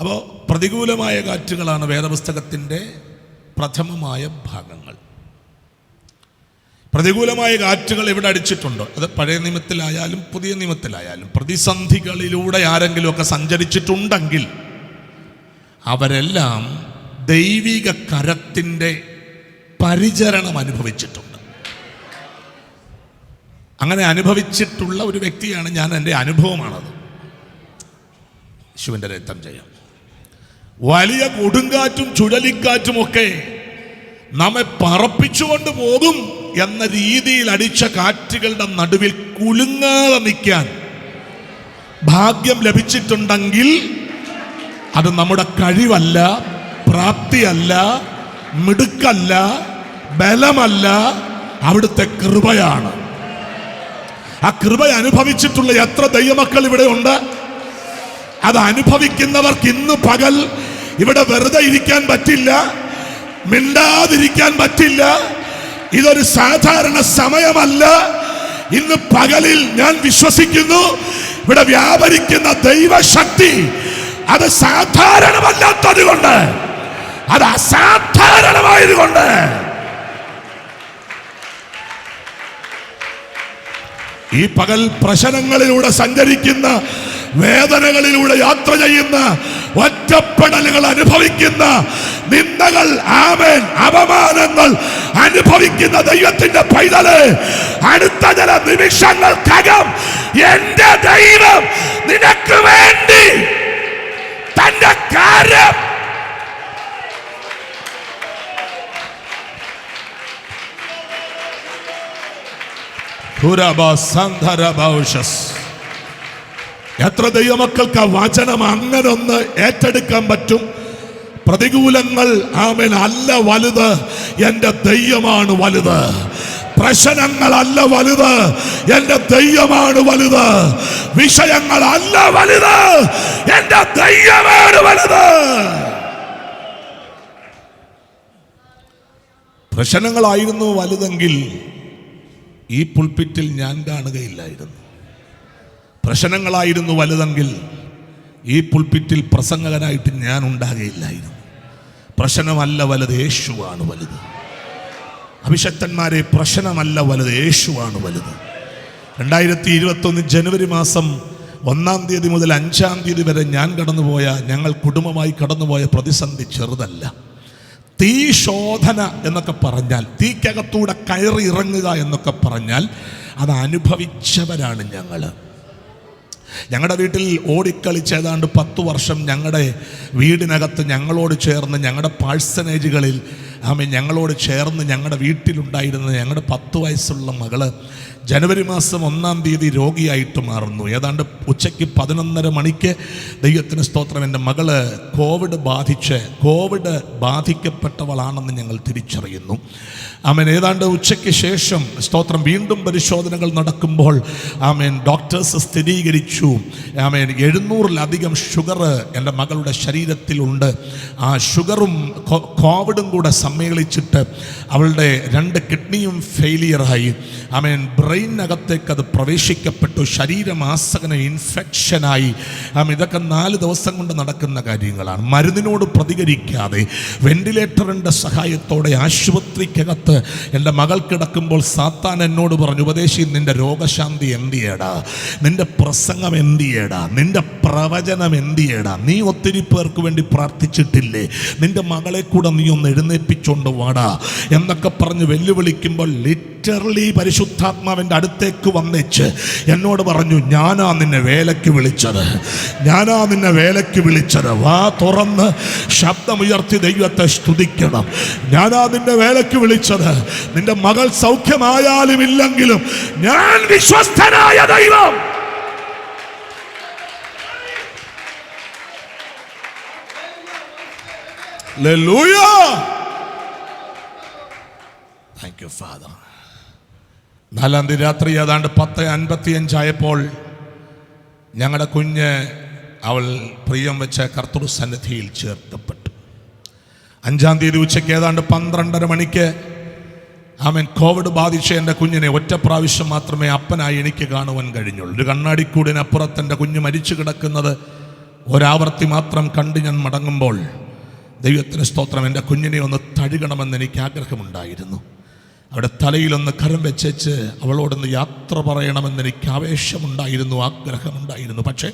അപ്പോൾ പ്രതികൂലമായ കാറ്റുകളാണ് വേദപുസ്തകത്തിൻ്റെ പ്രഥമമായ ഭാഗങ്ങൾ. പ്രതികൂലമായ കാറ്റുകൾ എവിടെ അടിച്ചിട്ടുണ്ട്? അത് പഴയ നിയമത്തിലായാലും പുതിയ നിയമത്തിലായാലും പ്രതിസന്ധികളിലൂടെ ആരെങ്കിലുമൊക്കെ സഞ്ചരിച്ചിട്ടുണ്ടെങ്കിൽ അവരെല്ലാം ദൈവിക കരത്തിൻ്റെ പരിചരണം അനുഭവിച്ചിട്ടുണ്ട്. അങ്ങനെ അനുഭവിച്ചിട്ടുള്ള ഒരു വ്യക്തിയാണ് ഞാൻ. എൻ്റെ അനുഭവമാണത്. യേശുവിൻ്റെ രക്തം ചെയ്യാം. വലിയ കൊടുങ്കാറ്റും ചുഴലിക്കാറ്റുമൊക്കെ നമ്മെ പറപ്പിച്ചുകൊണ്ട് പോകും എന്ന രീതിയിൽ അടിച്ച കാറ്റുകളുടെ നടുവിൽ കുലുങ്ങാതെ നിൽക്കാൻ ഭാഗ്യം ലഭിച്ചിട്ടുണ്ടെങ്കിൽ അത് നമ്മുടെ കഴിവല്ല, പ്രാപ്തിയല്ല, മിടുക്കല്ല, ബലമല്ല, അവിടുത്തെ കൃപയാണ്. ആ കൃപ അനുഭവിച്ചിട്ടുള്ള എത്ര ദൈവമക്കൾ ഇവിടെ ഉണ്ട്? അത് അനുഭവിക്കുന്നവർക്ക് ഇന്ന് പകൽ ഇവിടെ വെറുതെ ഇരിക്കാൻ പറ്റില്ല, മിണ്ടാതിരിക്കാൻ പറ്റില്ല. ഇതൊരു സാധാരണ സമയമല്ല. ഇന്ന് പകലിൽ ഞാൻ വിശ്വസിക്കുന്നു, ഇവിടെ വ്യാപരിക്കുന്ന ദൈവശക്തി അത് സാധാരണമല്ലാത്തത് കൊണ്ട്, അത് അസാധാരണമായതുകൊണ്ട് ഈ പകൽ പ്രശ്നങ്ങളിലൂടെ സഞ്ചരിക്കുന്ന, വേദനകളിലൂടെ യാത്ര ചെയ്യുന്ന, ഒറ്റപ്പെടലുകൾ അനുഭവിക്കുന്ന, നിന്ദകൾ, ആമേൻ, അപമാനങ്ങൾ അനുഭവിക്കുന്ന ദൈവത്തിന്റെ പൈതല്, അടുത്ത ചില നിമിഷങ്ങൾക്കകം എന്റെ ദൈവം നിനക്ക് വേണ്ടി തന്റെ കാര്യം എത്ര ദൈവമക്കൾക്ക് ആ വചനം അങ്ങനെ ഒന്ന് ഏറ്റെടുക്കാൻ പറ്റും? പ്രതികൂലങ്ങൾ ആമേൻ അല്ല വലുത്, എൻ്റെ ദൈവമാണ് വലുത്. പ്രശ്നങ്ങളല്ല വലുത്, എൻ്റെ ദൈവമാണ് വലുത്. വിഷയങ്ങളല്ല വലുത്, എൻ്റെ ദൈവമാണ് വലുത്. പ്രശ്നങ്ങളായിരുന്നു വലുതെങ്കിൽ ഈ പുൾപിറ്റിൽ ഞാൻ കാണുകയില്ലായിരുന്നു. പ്രശ്നങ്ങളായിരുന്നു വലുതെങ്കിൽ ഈ പുൾപിറ്റിൽ പ്രസംഗകനായിട്ട് ഞാൻ ഉണ്ടാകുകയില്ലായിരുന്നു. പ്രശ്നമല്ല വലുത്, യേശുവാണ് വലുത്. അഭിഷക്തന്മാരെ, പ്രശ്നമല്ല വലുത്, യേശുവാണ് വലുത്. 2021 ജനുവരി മാസം 1-ാം തീയതി മുതൽ 5-ാം തീയതി വരെ ഞങ്ങൾ കുടുംബമായി കടന്നുപോയ പ്രതിസന്ധി ചെറുതല്ല. തീ ശോധന എന്നൊക്കെ പറഞ്ഞാൽ, തീക്കകത്തൂടെ കയറി ഇറങ്ങുക എന്നൊക്കെ പറഞ്ഞാൽ അത് അനുഭവിച്ചവരാണ് ഞങ്ങൾ. ഞങ്ങളുടെ വീട്ടിൽ ഓടിക്കളിച്ച് ഏതാണ്ട് 10 വർഷം ഞങ്ങളുടെ വീടിനകത്ത് ഞങ്ങളോട് ചേർന്ന്, ഞങ്ങളുടെ പാഴ്സനേജുകളിൽ ഞങ്ങളോട് ചേർന്ന് ഞങ്ങളുടെ വീട്ടിലുണ്ടായിരുന്ന ഞങ്ങളുടെ 10 വയസ്സുള്ള മകള് ജനുവരി മാസം 1-ാം തീയതി രോഗിയായിട്ട് മാറുന്നു. ഏതാണ്ട് ഉച്ചയ്ക്ക് 11:30 മണിക്ക് ദൈവത്തിന് സ്തോത്രം, എൻ്റെ മകള് കോവിഡ് ബാധിക്കപ്പെട്ടവളാണെന്ന് ഞങ്ങൾ തിരിച്ചറിയുന്നു. ആമേൻ. ഏതാണ്ട് ഉച്ചയ്ക്ക് ശേഷം സ്തോത്രം വീണ്ടും പരിശോധനകൾ നടക്കുമ്പോൾ ഡോക്ടേഴ്സ് സ്ഥിരീകരിച്ചു, 700-ലധികം ഷുഗർ എൻ്റെ മകളുടെ ശരീരത്തിലുണ്ട്. ആ ഷുഗറും കോവിഡും കൂടെ സമ്മേളിച്ചിട്ട് അവളുടെ 2 കിഡ്നിയും ഫെയിലിയറായി. ബ്രെയിനകത്തേക്ക് അത് പ്രവേശിക്കപ്പെട്ടു. ശരീരമാസകന ഇൻഫെക്ഷനായി. ഇതൊക്കെ 4 ദിവസം കൊണ്ട് നടക്കുന്ന കാര്യങ്ങളാണ്. മരുന്നിനോട് പ്രതികരിക്കാതെ വെന്റിലേറ്ററിൻ്റെ സഹായത്തോടെ ആശുപത്രിക്കകത്ത് എൻ്റെ മകൾ കിടക്കുമ്പോൾ സാത്താൻ എന്നോട് പറഞ്ഞു, ഉപദേശി, നിന്റെ രോഗശാന്തി എന്തിയേടാ, നിന്റെ പ്രസംഗം എന്തിയേടാ, നിന്റെ പ്രവചനം എന്തിയേടാ, നീ ഒത്തിരി പേർക്ക് വേണ്ടി പ്രാർത്ഥിച്ചിട്ടില്ലേ, നിന്റെ മകളെ കൂടെ നീ ഒന്ന് എഴുന്നേൽപ്പിച്ചോണ്ട് വാടാ എന്നൊക്കെ പറഞ്ഞ് വെല്ലുവിളിക്കുമ്പോൾ ലിറ്ററലി പരിശുദ്ധാത്മാവിൻ്റെ അടുത്തേക്ക് വന്നേച്ച് എന്നോട് പറഞ്ഞു, ഞാനാ നിന്നെ വേലയ്ക്ക് വിളിച്ചത്, വാ തുറന്ന് ശബ്ദമുയർത്തി ദൈവത്തെ സ്തുതിക്കണം. ഞാനാ നിന്നെ വേലയ്ക്ക് വിളിച്ചത്. നിന്റെ മകൾ സൗഖ്യമായാലും ഇല്ലെങ്കിലും ഞാൻ വിശ്വസ്തനായ ദൈവം. ഹല്ലേലൂയ. Thank you father. 4-ാം തീയതി രാത്രി ഏതാണ്ട് 10:55 ആയപ്പോൾ ഞങ്ങളുടെ കുഞ്ഞ് അവൾ പ്രിയം വെച്ച കർത്തൃ സന്നിധിയിൽ ചേർക്കപ്പെട്ടു. 5-ാം തീയതി ഉച്ചയ്ക്ക് ഏതാണ്ട് 12:30 മണിക്ക് കോവിഡ് ബാധിച്ച എൻ്റെ കുഞ്ഞിനെ ഒറ്റ പ്രാവശ്യം മാത്രമേ അപ്പനായി എനിക്ക് കാണുവാൻ കഴിഞ്ഞുള്ളൂ. ഒരു കണ്ണാടിക്കൂടിനപ്പുറത്ത് എൻ്റെ കുഞ്ഞ് മരിച്ചു കിടക്കുന്നത് ഒരാവർത്തി മാത്രം കണ്ട് ഞാൻ മടങ്ങുമ്പോൾ ദൈവത്തിന് സ്തോത്രം, എൻ്റെ കുഞ്ഞിനെ ഒന്ന് തഴുകണമെന്ന് എനിക്ക് ആഗ്രഹമുണ്ടായിരുന്നു. അവിടെ തലയിലൊന്ന് കരം വെച്ചേച്ച് അവളോടൊന്ന് യാത്ര പറയണമെന്ന് എനിക്ക് ആവേശമുണ്ടായിരുന്നു, ആഗ്രഹമുണ്ടായിരുന്നു. പക്ഷേ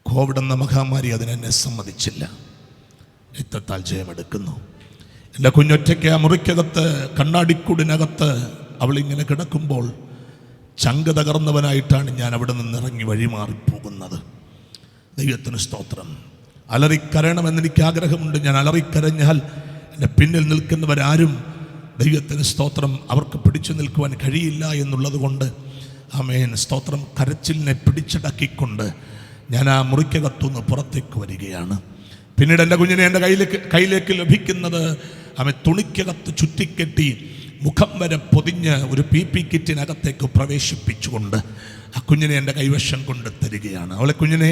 കോവിഡ് എന്ന മഹാമാരി അതിനെന്നെ സമ്മതിച്ചില്ല. രക്തത്താൽ ജയമെടുക്കുന്നു. എൻ്റെ കുഞ്ഞൊറ്റയ്ക്ക് ആ മുറിക്കകത്ത്, കണ്ണാടിക്കൂടിനകത്ത് അവളിങ്ങനെ കിടക്കുമ്പോൾ ചങ്ക് തകർന്നവനായിട്ടാണ് ഞാൻ അവിടെ നിന്ന് ഇറങ്ങി വഴിമാറിപ്പോകുന്നത്. ദൈവത്തിന് സ്തോത്രം. അലറിക്കരയണമെന്ന് എനിക്ക് ആഗ്രഹമുണ്ട്. ഞാൻ അലറിക്കരഞ്ഞാൽ എൻ്റെ പിന്നിൽ നിൽക്കുന്നവരാരും, ദൈവത്തിന് സ്തോത്രം, അവർക്ക് പിടിച്ചു നിൽക്കുവാൻ കഴിയില്ല എന്നുള്ളത് കൊണ്ട് ആമേൻ സ്തോത്രം, കരച്ചിലിനെ പിടിച്ചടക്കിക്കൊണ്ട് ഞാൻ ആ മുറിക്കകത്തുനിന്ന് പുറത്തേക്ക് വരികയാണ്. പിന്നീട് എൻ്റെ കുഞ്ഞിനെ എൻ്റെ കയ്യിലേക്ക് ലഭിക്കുന്നത് ആമേ തുണിക്കകത്ത് ചുറ്റിക്കെട്ടി മുഖം വരെ പൊതിഞ്ഞ് ഒരു PP കിറ്റിനകത്തേക്ക് പ്രവേശിപ്പിച്ചുകൊണ്ട് ആ കുഞ്ഞിനെ എൻ്റെ കൈവശം കൊണ്ട് തരികയാണ്. അവളെ കുഞ്ഞിനെ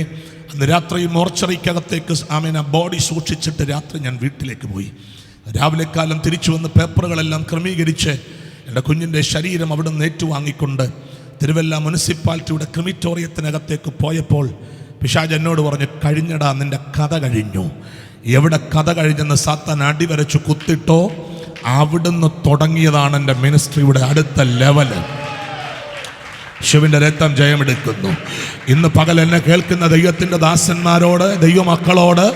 അന്ന് രാത്രി മോർച്ചറിക്കകത്തേക്ക് ആമേൻ ആ ബോഡി സൂക്ഷിച്ചിട്ട് രാത്രി ഞാൻ വീട്ടിലേക്ക് പോയി. രാവിലെ കാലം തിരിച്ചു വന്ന് പേപ്പറുകളെല്ലാം ക്രമീകരിച്ച് എൻ്റെ കുഞ്ഞിൻ്റെ ശരീരം അവിടെ നിന്ന് ഏറ്റുവാങ്ങിക്കൊണ്ട് തിരുവല്ല മുനിസിപ്പാലിറ്റിയുടെ ക്രിമിറ്റോറിയത്തിനകത്തേക്ക് പോയപ്പോൾ പിശാച് എന്നോട് പറഞ്ഞു, കഴിഞ്ഞടാ, നിൻ്റെ കഥ കഴിഞ്ഞു. എവിടെ കഥ കഴിഞ്ഞെന്ന് സാത്താൻ അടിവരച്ച് കുത്തിട്ടോ അവിടുന്ന് തുടങ്ങിയതാണ് എൻ്റെ മിനിസ്ട്രിയുടെ അടുത്ത ലെവല്. യേശുവിൻ്റെ രക്തം ജയമെടുക്കുന്നു. ഇന്ന് പകൽ എന്നെ കേൾക്കുന്ന ദൈവത്തിൻ്റെ ദാസന്മാരോട്, ദൈവമക്കളോട്,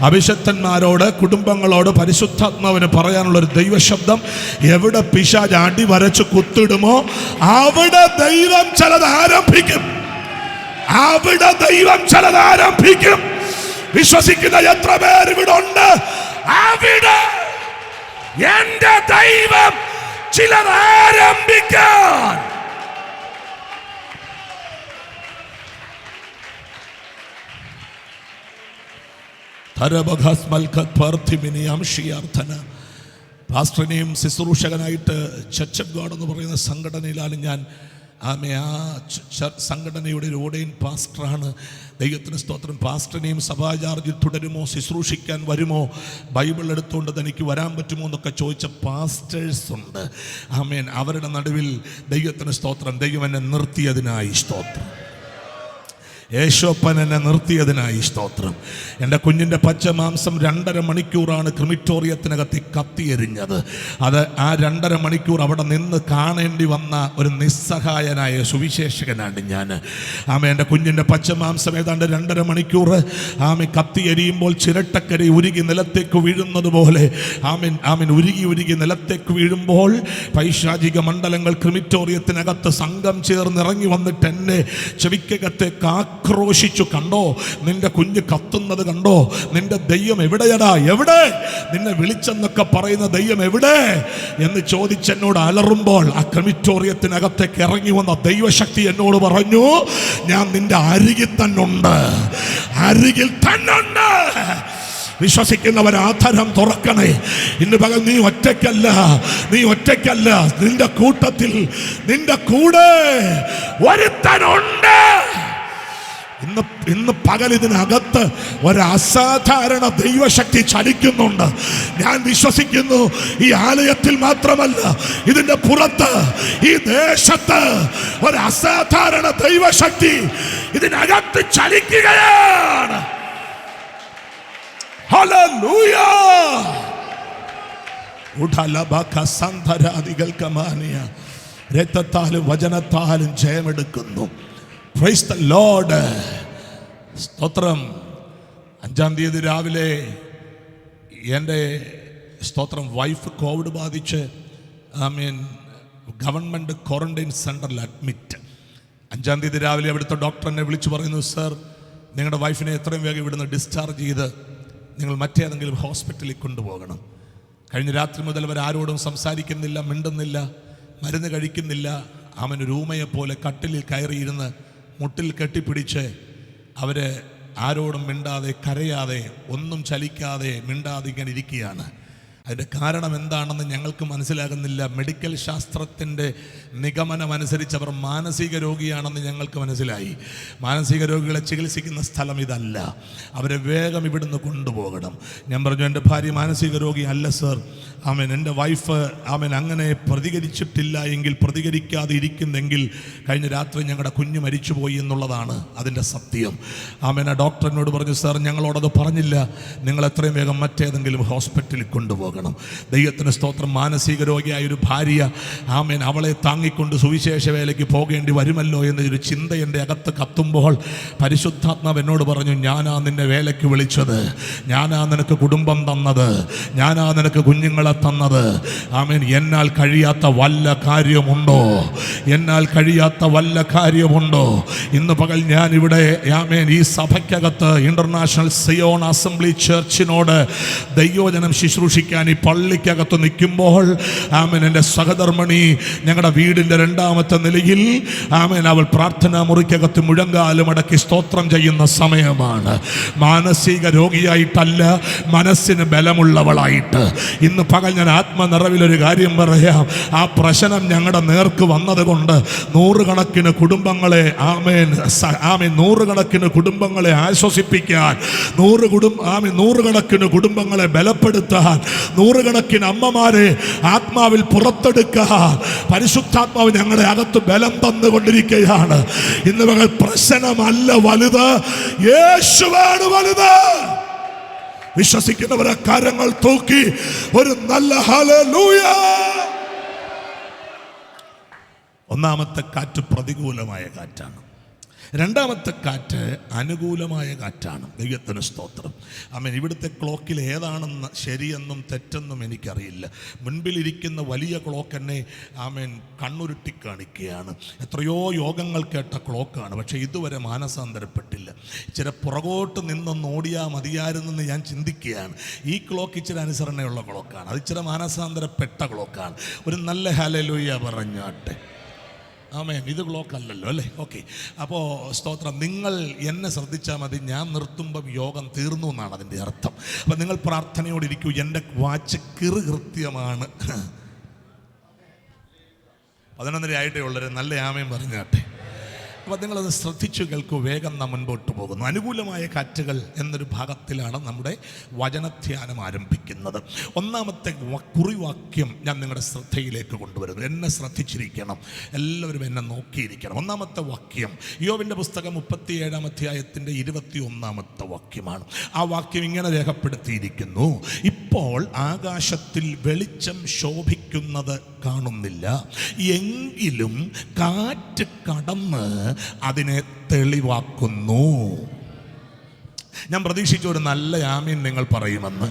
അഭിഷക്തന്മാരോട്, കുടുംബങ്ങളോട് പരിശുദ്ധാത്മാവിന് പറയാനുള്ളൊരു ദൈവശബ്ദം, എവിടെ പിശാച് അടി വരച്ച് കുത്തിടുമോ അവിടെ ദൈവം ചിലത് ആരംഭിക്കും. അവിടെ ദൈവം ചിലത് ആരംഭിക്കും. വിശ്വസിക്കുന്ന എത്ര പേർ ഇവിടെ ഉണ്ട്? അവിടെ എന്റെ ദൈവം ചിലത് ആരംഭിക്കാൻ. പാസ്റ്ററിനെയും ശുശ്രൂഷകനായിട്ട് ചർച്ച് ഓഫ് ഗോഡ് എന്ന് പറയുന്ന സംഘടനയിലാണ് ഞാൻ. ആ സംഘടനയുടെ ഒരു ഓർഡൈൻ പാസ്റ്ററാണ്. ദൈവത്തിന് സ്തോത്രം. പാസ്റ്ററിനെയും സഭാചാർജിൽ തുടരുമോ, ശുശ്രൂഷിക്കാൻ വരുമോ, ബൈബിൾ എടുത്തുകൊണ്ട് തനിക്ക് വരാൻ പറ്റുമോ എന്നൊക്കെ ചോദിച്ച പാസ്റ്റേഴ്സ് ഉണ്ട്. ആമേൻ. അവരുടെ നടുവിൽ ദൈവത്തിന് സ്തോത്രം. ദൈവം എന്നെ നിർത്തിയതിനായി സ്തോത്രം. യേശോപ്പൻ എന്നെ നിർത്തിയതിനായി സ്തോത്രം. എൻ്റെ കുഞ്ഞിൻ്റെ പച്ച മാംസം 2.5 മണിക്കൂറാണ് ക്രിമിറ്റോറിയത്തിനകത്ത് കത്തിയെരിഞ്ഞത്. അത് ആ 2.5 മണിക്കൂർ അവിടെ നിന്ന് കാണേണ്ടി വന്ന ഒരു നിസ്സഹായനായ സുവിശേഷകനാണ് ഞാൻ. ആമേ. എൻ്റെ കുഞ്ഞിൻ്റെ പച്ച മാംസം ഏതാണ്ട് 2.5 മണിക്കൂർ ആമേ കത്തിയെരിയുമ്പോൾ ചിരട്ടക്കരി ഉരുകി നിലത്തേക്ക് വീഴുന്നത് പോലെ ആമേൻ ആമേൻ ഉരുകി നിലത്തേക്ക് വീഴുമ്പോൾ പൈശാചിക മണ്ഡലങ്ങൾ ക്രിമിറ്റോറിയത്തിനകത്ത് സംഘം ചേർന്നിറങ്ങി വന്നിട്ട് എന്നെ ചെവിക്കകത്തേക്ക് ആക്രോശിച്ചു. കണ്ടോ, നിന്റെ കുഞ്ഞ് കത്തുന്നത് കണ്ടോ? നിന്റെ ദൈവം എവിടെയടാ? എവിടെ നിന്നെ വിളിച്ചെന്നൊക്കെ പറയുന്ന ദൈവം എവിടെ എന്ന് ചോദിച്ചെന്നോട് അലറുമ്പോൾ ആ ക്രിമിറ്റോറിയത്തിനകത്തേക്ക് ഇറങ്ങി വന്ന ദൈവശക്തി എന്നോട് പറഞ്ഞു, ഞാൻ നിന്റെ അരികിൽ തന്നുണ്ട്, അരികിൽ തന്നുണ്ട്. വിശ്വസിക്കുന്നവർ ആധരം തുറക്കണേ. ഇന്ന് പകൽ നീ ഒറ്റയ്ക്കല്ല, നീ ഒറ്റയ്ക്കല്ല. നിന്റെ കൂട്ടത്തിൽ, നിന്റെ കൂടെ ഒരുത്തനുണ്ട്. ഇന്ന് പകൽ ഇതിനകത്ത് ഒരു അസാധാരണ ദൈവശക്തി ചലിക്കുന്നുണ്ട്. ഞാൻ വിശ്വസിക്കുന്നു ഈ ആലയത്തിൽ മാത്രമല്ല, ഇതിന്റെ പുറത്ത്, ഈ ദേശത്ത് ഒരു അസാധാരണ ദൈവശക്തി ഇതിനകത്ത് ചലിക്കുകയാണ്. ഹല്ലേലൂയ. രക്തത്താലും വചനത്താലും ജയമെടുക്കുന്നു. Praise the lord. സ്തോത്രം. 5-ാം തീയതി രാവിലെ എൻ്റെ സ്തോത്രം വൈഫ് കോവിഡ് ബാധിച്ച് ഗവൺമെൻറ് ക്വാറന്റൈൻ സെൻ്ററിൽ അഡ്മിറ്റ്. 5-ാം തീയതി രാവിലെ അവിടുത്തെ ഡോക്ടർ എന്നെ വിളിച്ചു പറയുന്നു, സർ, നിങ്ങളുടെ വൈഫിനെ എത്രയും വേഗം ഇവിടുന്ന് ഡിസ്ചാർജ് ചെയ്ത് നിങ്ങൾ മറ്റേതെങ്കിലും ഹോസ്പിറ്റലിൽ കൊണ്ടുപോകണം. കഴിഞ്ഞ രാത്രി മുതൽ അവർ ആരോടും സംസാരിക്കുന്നില്ല, മിണ്ടുന്നില്ല, മരുന്ന് കഴിക്കുന്നില്ല. അവനൊരു ഊമയെപ്പോലെ കട്ടിലിൽ കയറിയിരുന്ന് മുട്ടിൽ കെട്ടിപ്പിടിച്ച് അവർ ആരോടും മിണ്ടാതെ, കരയാതെ, ഒന്നും ചലിക്കാതെ, മിണ്ടാതെ ഇങ്ങനെ ഇരിക്കുകയാണ്. അതിൻ്റെ കാരണം എന്താണെന്ന് ഞങ്ങൾക്ക് മനസ്സിലാകുന്നില്ല. മെഡിക്കൽ ശാസ്ത്രത്തിൻ്റെ നിഗമനമനുസരിച്ച് അവർ മാനസിക രോഗിയാണെന്ന് ഞങ്ങൾക്ക് മനസ്സിലായി. മാനസിക രോഗികളെ ചികിത്സിക്കുന്ന സ്ഥലം ഇതല്ല, അവരെ വേഗം ഇവിടുന്ന് കൊണ്ടുപോകണം. ഞാൻ പറഞ്ഞു, എൻ്റെ ഭാര്യ മാനസിക രോഗി അല്ല സർ. ആമേൻ. എൻ്റെ വൈഫ് അങ്ങനെ പ്രതികരിച്ചിട്ടില്ല എങ്കിൽ, പ്രതികരിക്കാതെ ഇരിക്കുന്നെങ്കിൽ കഴിഞ്ഞ രാത്രി ഞങ്ങളുടെ കുഞ്ഞ് മരിച്ചുപോയി എന്നുള്ളതാണ് അതിൻ്റെ സത്യം. ആ ഡോക്ടർ എന്നോട് പറഞ്ഞു, സാർ ഞങ്ങളോടത് പറഞ്ഞില്ല, നിങ്ങൾ എത്രയും വേഗം മറ്റേതെങ്കിലും ഹോസ്പിറ്റലിൽ കൊണ്ടുപോകണം. ദൈവത്തിന് സ്തോത്രം. മാനസിക രോഗിയായൊരു ഭാര്യ അവളെ താങ്ങിക്കൊണ്ട് സുവിശേഷ വേലയ്ക്ക് പോകേണ്ടി വരുമല്ലോ എന്നൊരു ചിന്ത എൻ്റെ അകത്ത് കത്തുമ്പോൾ പരിശുദ്ധാത്മാവ് എന്നോട് പറഞ്ഞു, ഞാനാ നിന്നെ വേലയ്ക്ക് വിളിച്ചത്, ഞാനാ നിനക്ക് കുടുംബം തന്നത്, ഞാനാ നിനക്ക് കുഞ്ഞുങ്ങളെ തന്നത്. എന്നാൽ കഴിയാത്ത വല്ല കാര്യമുണ്ടോ? എന്നാൽ കഴിയാത്ത വല്ല കാര്യമുണ്ടോ? ഇന്ന് പകൽ ഞാൻ ഇവിടെ ഈ സഭയ്ക്കകത്ത് ഇന്റർനാഷണൽ സിയോൺ അസംബ്ലി ചർച്ചിനോട് ദൈവവചനം ശുശ്രൂഷിക്കാൻ ഈ പള്ളിക്കകത്ത് നിൽക്കുമ്പോൾ എൻ്റെ സഹധർമ്മിണി ഞങ്ങളുടെ വീടിൻ്റെ 2ാമത്തെ നിലയിൽ അവൾ പ്രാർത്ഥനാ മുറിക്കകത്ത് മുഴങ്കാലും അടക്കി സ്തോത്രം ചെയ്യുന്ന സമയമാണ്. മാനസിക രോഗിയായിട്ടല്ല, മനസ്സിന് ബലമുള്ളവളായിട്ട്. ഇന്ന് പകൽ ഞാൻ ആത്മനിറവിലൊരു കാര്യം പറയാം. ആ പ്രശ്നം ഞങ്ങളുടെ നേർക്ക് വന്നതുകൊണ്ട് നൂറുകണക്കിന് കുടുംബങ്ങളെ നൂറുകണക്കിന് കുടുംബങ്ങളെ ആശ്വസിപ്പിക്കാൻ, നൂറുകണക്കിന് കുടുംബങ്ങളെ ബലപ്പെടുത്താൻ, നൂറുകണക്കിന് അമ്മമാരെ ആത്മാവിൽ പുറത്തെടുക്കാൻ പരിശുദ്ധാത്മാവ് ഞങ്ങളുടെ അകത്ത് ബലം തന്നുകൊണ്ടിരിക്കുകയാണ്. ഇന്ന് മകൾ പ്രശ്നമല്ല വലുത്, യേശുവാണ് വലുത്. വിശ്വസിക്കുന്നവരെ കരങ്ങൾ തൂക്കി ഒരു നല്ല ഹല്ലേലൂയ. ഒന്നാമത്തെ കാറ്റ് പ്രതികൂലമായ കാറ്റാണ്. 2ാമത്തെ കാറ്റ് അനുകൂലമായ കാറ്റാണ്. ദൈവത്തിന് സ്തോത്രം. ഇവിടുത്തെ ക്ലോക്കിൽ ഏതാണെന്ന് ശരിയെന്നും തെറ്റെന്നും എനിക്കറിയില്ല. മുൻപിലിരിക്കുന്ന വലിയ ക്ലോക്ക് എന്നെ കണ്ണുരുട്ടി കാണിക്കുകയാണ്. എത്രയോ യോഗങ്ങൾ കേട്ട ക്ലോക്കാണ്, പക്ഷേ ഇതുവരെ മാനസാന്തരപ്പെട്ടില്ല. ഇച്ചിരി പുറകോട്ട് നിന്നൊന്ന് ഓടിയാൽ മതിയായിരുന്നെന്ന് ഞാൻ ചിന്തിക്കുകയാണ്. ഈ ക്ലോക്ക് ഇച്ചിരി അനുസരണയുള്ള ക്ലോക്കാണ്, അത് ഇച്ചിരി മാനസാന്തരപ്പെട്ട ക്ലോക്കാണ്. ഒരു നല്ല ഹല്ലേലൂയ പറഞ്ഞാട്ടെ. ഇത് ക്ലോക്ക് അല്ലല്ലോ അല്ലേ? ഓക്കെ. അപ്പോൾ സ്തോത്രം. നിങ്ങൾ എന്നെ ശ്രദ്ധിച്ചാൽ മതി, ഞാൻ നിർത്തുമ്പം യോഗം തീർന്നു എന്നാണ് അതിൻ്റെ അർത്ഥം. അപ്പം നിങ്ങൾ പ്രാർത്ഥനയോടിരിക്കൂ. എൻ്റെ വാച്ച് കൃത്യമാണ്. 11:30 ആയിട്ടേ ഉള്ളൊരു നല്ല ആമയും പറഞ്ഞാട്ടെ. അപ്പോൾ നിങ്ങളത് ശ്രദ്ധിച്ചു കേൾക്കൂ. വേഗം നാം മുൻപോട്ട് പോകുന്നു. അനുകൂലമായ കാറ്റുകൾ എന്നൊരു ഭാഗത്തിലാണ് നമ്മുടെ വചനധ്യാനം ആരംഭിക്കുന്നത്. ഒന്നാമത്തെ കുറിവാക്യം ഞാൻ നിങ്ങളുടെ ശ്രദ്ധയിലേക്ക് കൊണ്ടുവരുന്നു. എന്നെ ശ്രദ്ധിച്ചിരിക്കണം, എല്ലാവരും എന്നെ നോക്കിയിരിക്കണം. ഒന്നാമത്തെ വാക്യം യോബിൻ്റെ പുസ്തകം 37-ാം അധ്യായത്തിൻ്റെ 21-ാമത്തെ വാക്യമാണ്. ആ വാക്യം ഇങ്ങനെ രേഖപ്പെടുത്തിയിരിക്കുന്നു: ഇപ്പോൾ ആകാശത്തിൽ വെളിച്ചം ശോഭിക്കുന്നത് കാണുന്നില്ല, എങ്കിലും കാറ്റ് കടന്ന് അതിനെ തെളിവാക്കുന്നു. ഞാൻ പ്രതീക്ഷിച്ച ഒരു നല്ല ആമീൻ നിങ്ങൾ പറയുമെന്ന്.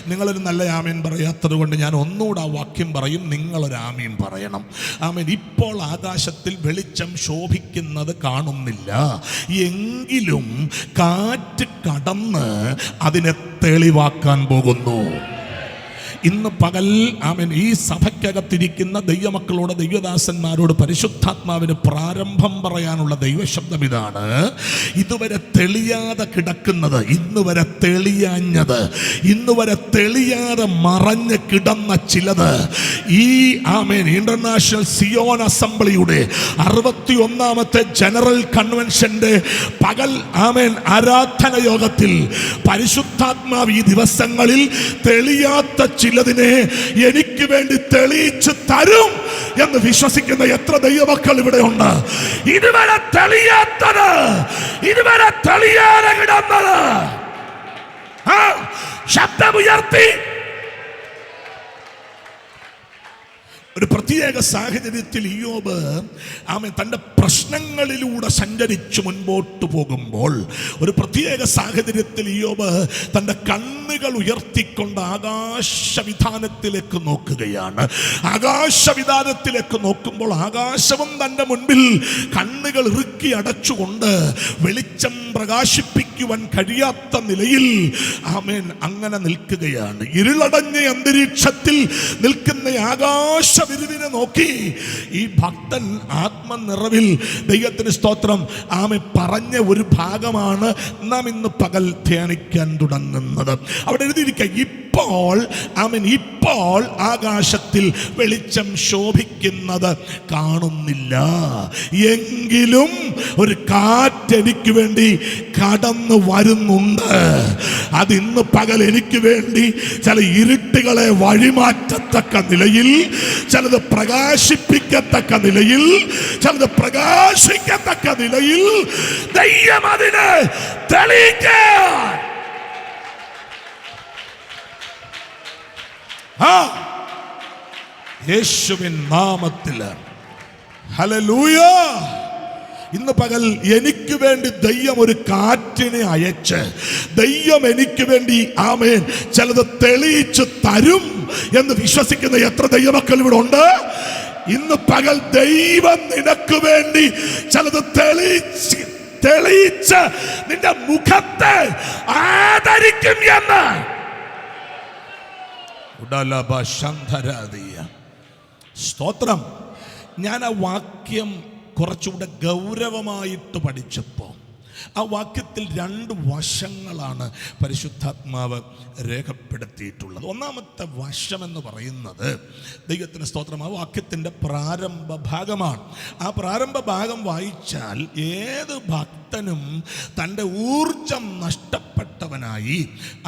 നിങ്ങളൊരു നല്ല ആമീൻ പറയാത്തത് കൊണ്ട് ഞാൻ ഒന്നുകൂടെ ആ വാക്യം പറയും, നിങ്ങളൊരു ആമീൻ പറയണം. ഇപ്പോൾ ആകാശത്തിൽ വെളിച്ചം ശോഭിക്കുന്നത് കാണുന്നില്ല, എങ്കിലും കാറ്റ് കടന്ന് അതിനെ തെളിവാക്കാൻ പോകുന്നു. ഇന്ന് പകൽ ഈ സഭയ്ക്കകത്തിരിക്കുന്ന ദൈവമക്കളോട്, ദൈവദാസന്മാരോട് പരിശുദ്ധാത്മാവിന് പ്രാരംഭം പറയാനുള്ള ദൈവശബ്ദം ഇതാണ്: ഇതുവരെ തെളിയാതെ കിടക്കുന്നത്, ഇന്നുവരെ തെളിയാഞ്ഞത്, ഇന്നുവരെ തെളിയാതെ മറഞ്ഞ് കിടന്ന ചിലത് ഈ ഇന്റർനാഷണൽ സിയോൺ അസംബ്ലിയുടെ 61-ാമത്തെ ജനറൽ കൺവെൻഷന്റെ പകൽ ആരാധന യോഗത്തിൽ പരിശുദ്ധാത്മാവ് ഈ ദിവസങ്ങളിൽ തെളിയാത്ത ചിലതിനെ എനിക്ക് വേണ്ടി തെളിയിച്ചു തരും എന്ന് വിശ്വസിക്കുന്ന എത്ര ദൈവമക്കൾ ഇവിടെ ഉണ്ട്? ഇതുവരെ തെളിയാത്തത്, ഇതുവരെ തെളിയാതെ കിടന്നത് ശബ്ദമുയർത്തി ഒരു പ്രത്യേക സാഹചര്യത്തിൽ ഇയ്യോബ് തൻ്റെ പ്രശ്നങ്ങളിലൂടെ സഞ്ചരിച്ചു മുൻപോട്ട് പോകുമ്പോൾ, ഒരു പ്രത്യേക സാഹചര്യത്തിൽ ഇയ്യോബ് തൻ്റെ കണ്ണുകൾ ഉയർത്തിക്കൊണ്ട് ആകാശവിധാനത്തിലേക്ക് നോക്കുകയാണ്. ആകാശവിധാനത്തിലേക്ക് നോക്കുമ്പോൾ ആകാശവും തൻ്റെ മുൻപിൽ കണ്ണുകൾ ഇറുക്കി അടച്ചുകൊണ്ട് വെളിച്ചം പ്രകാശിപ്പിക്കുവാൻ കഴിയാത്ത നിലയിൽ അങ്ങനെ നിൽക്കുകയാണ്. ഇരുളടഞ്ഞ അന്തരീക്ഷത്തിൽ നിൽക്കുന്ന ആകാശ വിരുവിനെ നോക്കി ഈ ഭക്തൻ ആത്മനിറവിൽ ദൈവത്തിന് സ്തോത്രം ആമേൻ പറഞ്ഞ ഒരു ഭാഗമാണ് നാം ഇന്ന് പകൽ ധ്യാനിക്കാൻ തുടങ്ങുന്നത്. അവിടെ എഴുതിയിരിക്കുക, ഇപ്പോൾ ആമേൻ, ഇപ്പോൾ ആകാശത്തിൽ വെളിച്ചം ശോഭിക്കുന്നത് കാണുന്നില്ല, എങ്കിലും ഒരു കാറ്റ് എനിക്ക് വേണ്ടി കടന്നു വരുന്നുണ്ട്. അതിന്ന് പകൽ എനിക്ക് വേണ്ടി ചില ഇരുട്ടുകളെ വഴിമാറ്റത്തക്ക നിലയിൽ, ചിലത് പ്രകാശിപ്പിക്കത്തക്ക നിലയിൽ, ചിലത് പ്രകാശിക്കത്തക്ക നിലയിൽ ദൈവം അതിനെ തെളിയിക്കാൻ യേശുവിൻ നാമത്തിൽ ഹല്ലേലൂയ. ഇന്ന് പകൽ എനിക്ക് വേണ്ടി ദൈവം ഒരു കാറ്റിനെ അയച്ച് ദൈവം എനിക്ക് വേണ്ടി ആമേൻ ചിലത് തെളിയിച്ച് തരും എന്ന് വിശ്വസിക്കുന്ന എത്ര ദൈവമക്കൾ ഇവിടെ ഉണ്ട്? ഇന്ന് പകൽ ദൈവം നിനക്ക് വേണ്ടി ചിലത് തെളിയിച്ച് നിന്റെ മുഖത്തെ ആദരിക്കും എന്ന്. സ്തോത്രം. ഞാൻ ആ വാക്യം കുറച്ചുകൂടെ ഗൗരവമായിട്ട് പഠിച്ചപ്പോൾ ആ വാക്യത്തിൽ രണ്ട് വശങ്ങളാണ് പരിശുദ്ധാത്മാവ് രേഖപ്പെടുത്തിയിട്ടുള്ളത്. ഒന്നാമത്തെ വശമെന്ന് പറയുന്നത് ദൈവത്തിന് സ്തോത്രം, ആ വാക്യത്തിൻ്റെ പ്രാരംഭ ഭാഗമാണ്. ആ പ്രാരംഭ ഭാഗം വായിച്ചാൽ ഏത് ഭക്തനും തൻ്റെ ഊർജം നഷ്ടപ്പെട്ടവനായി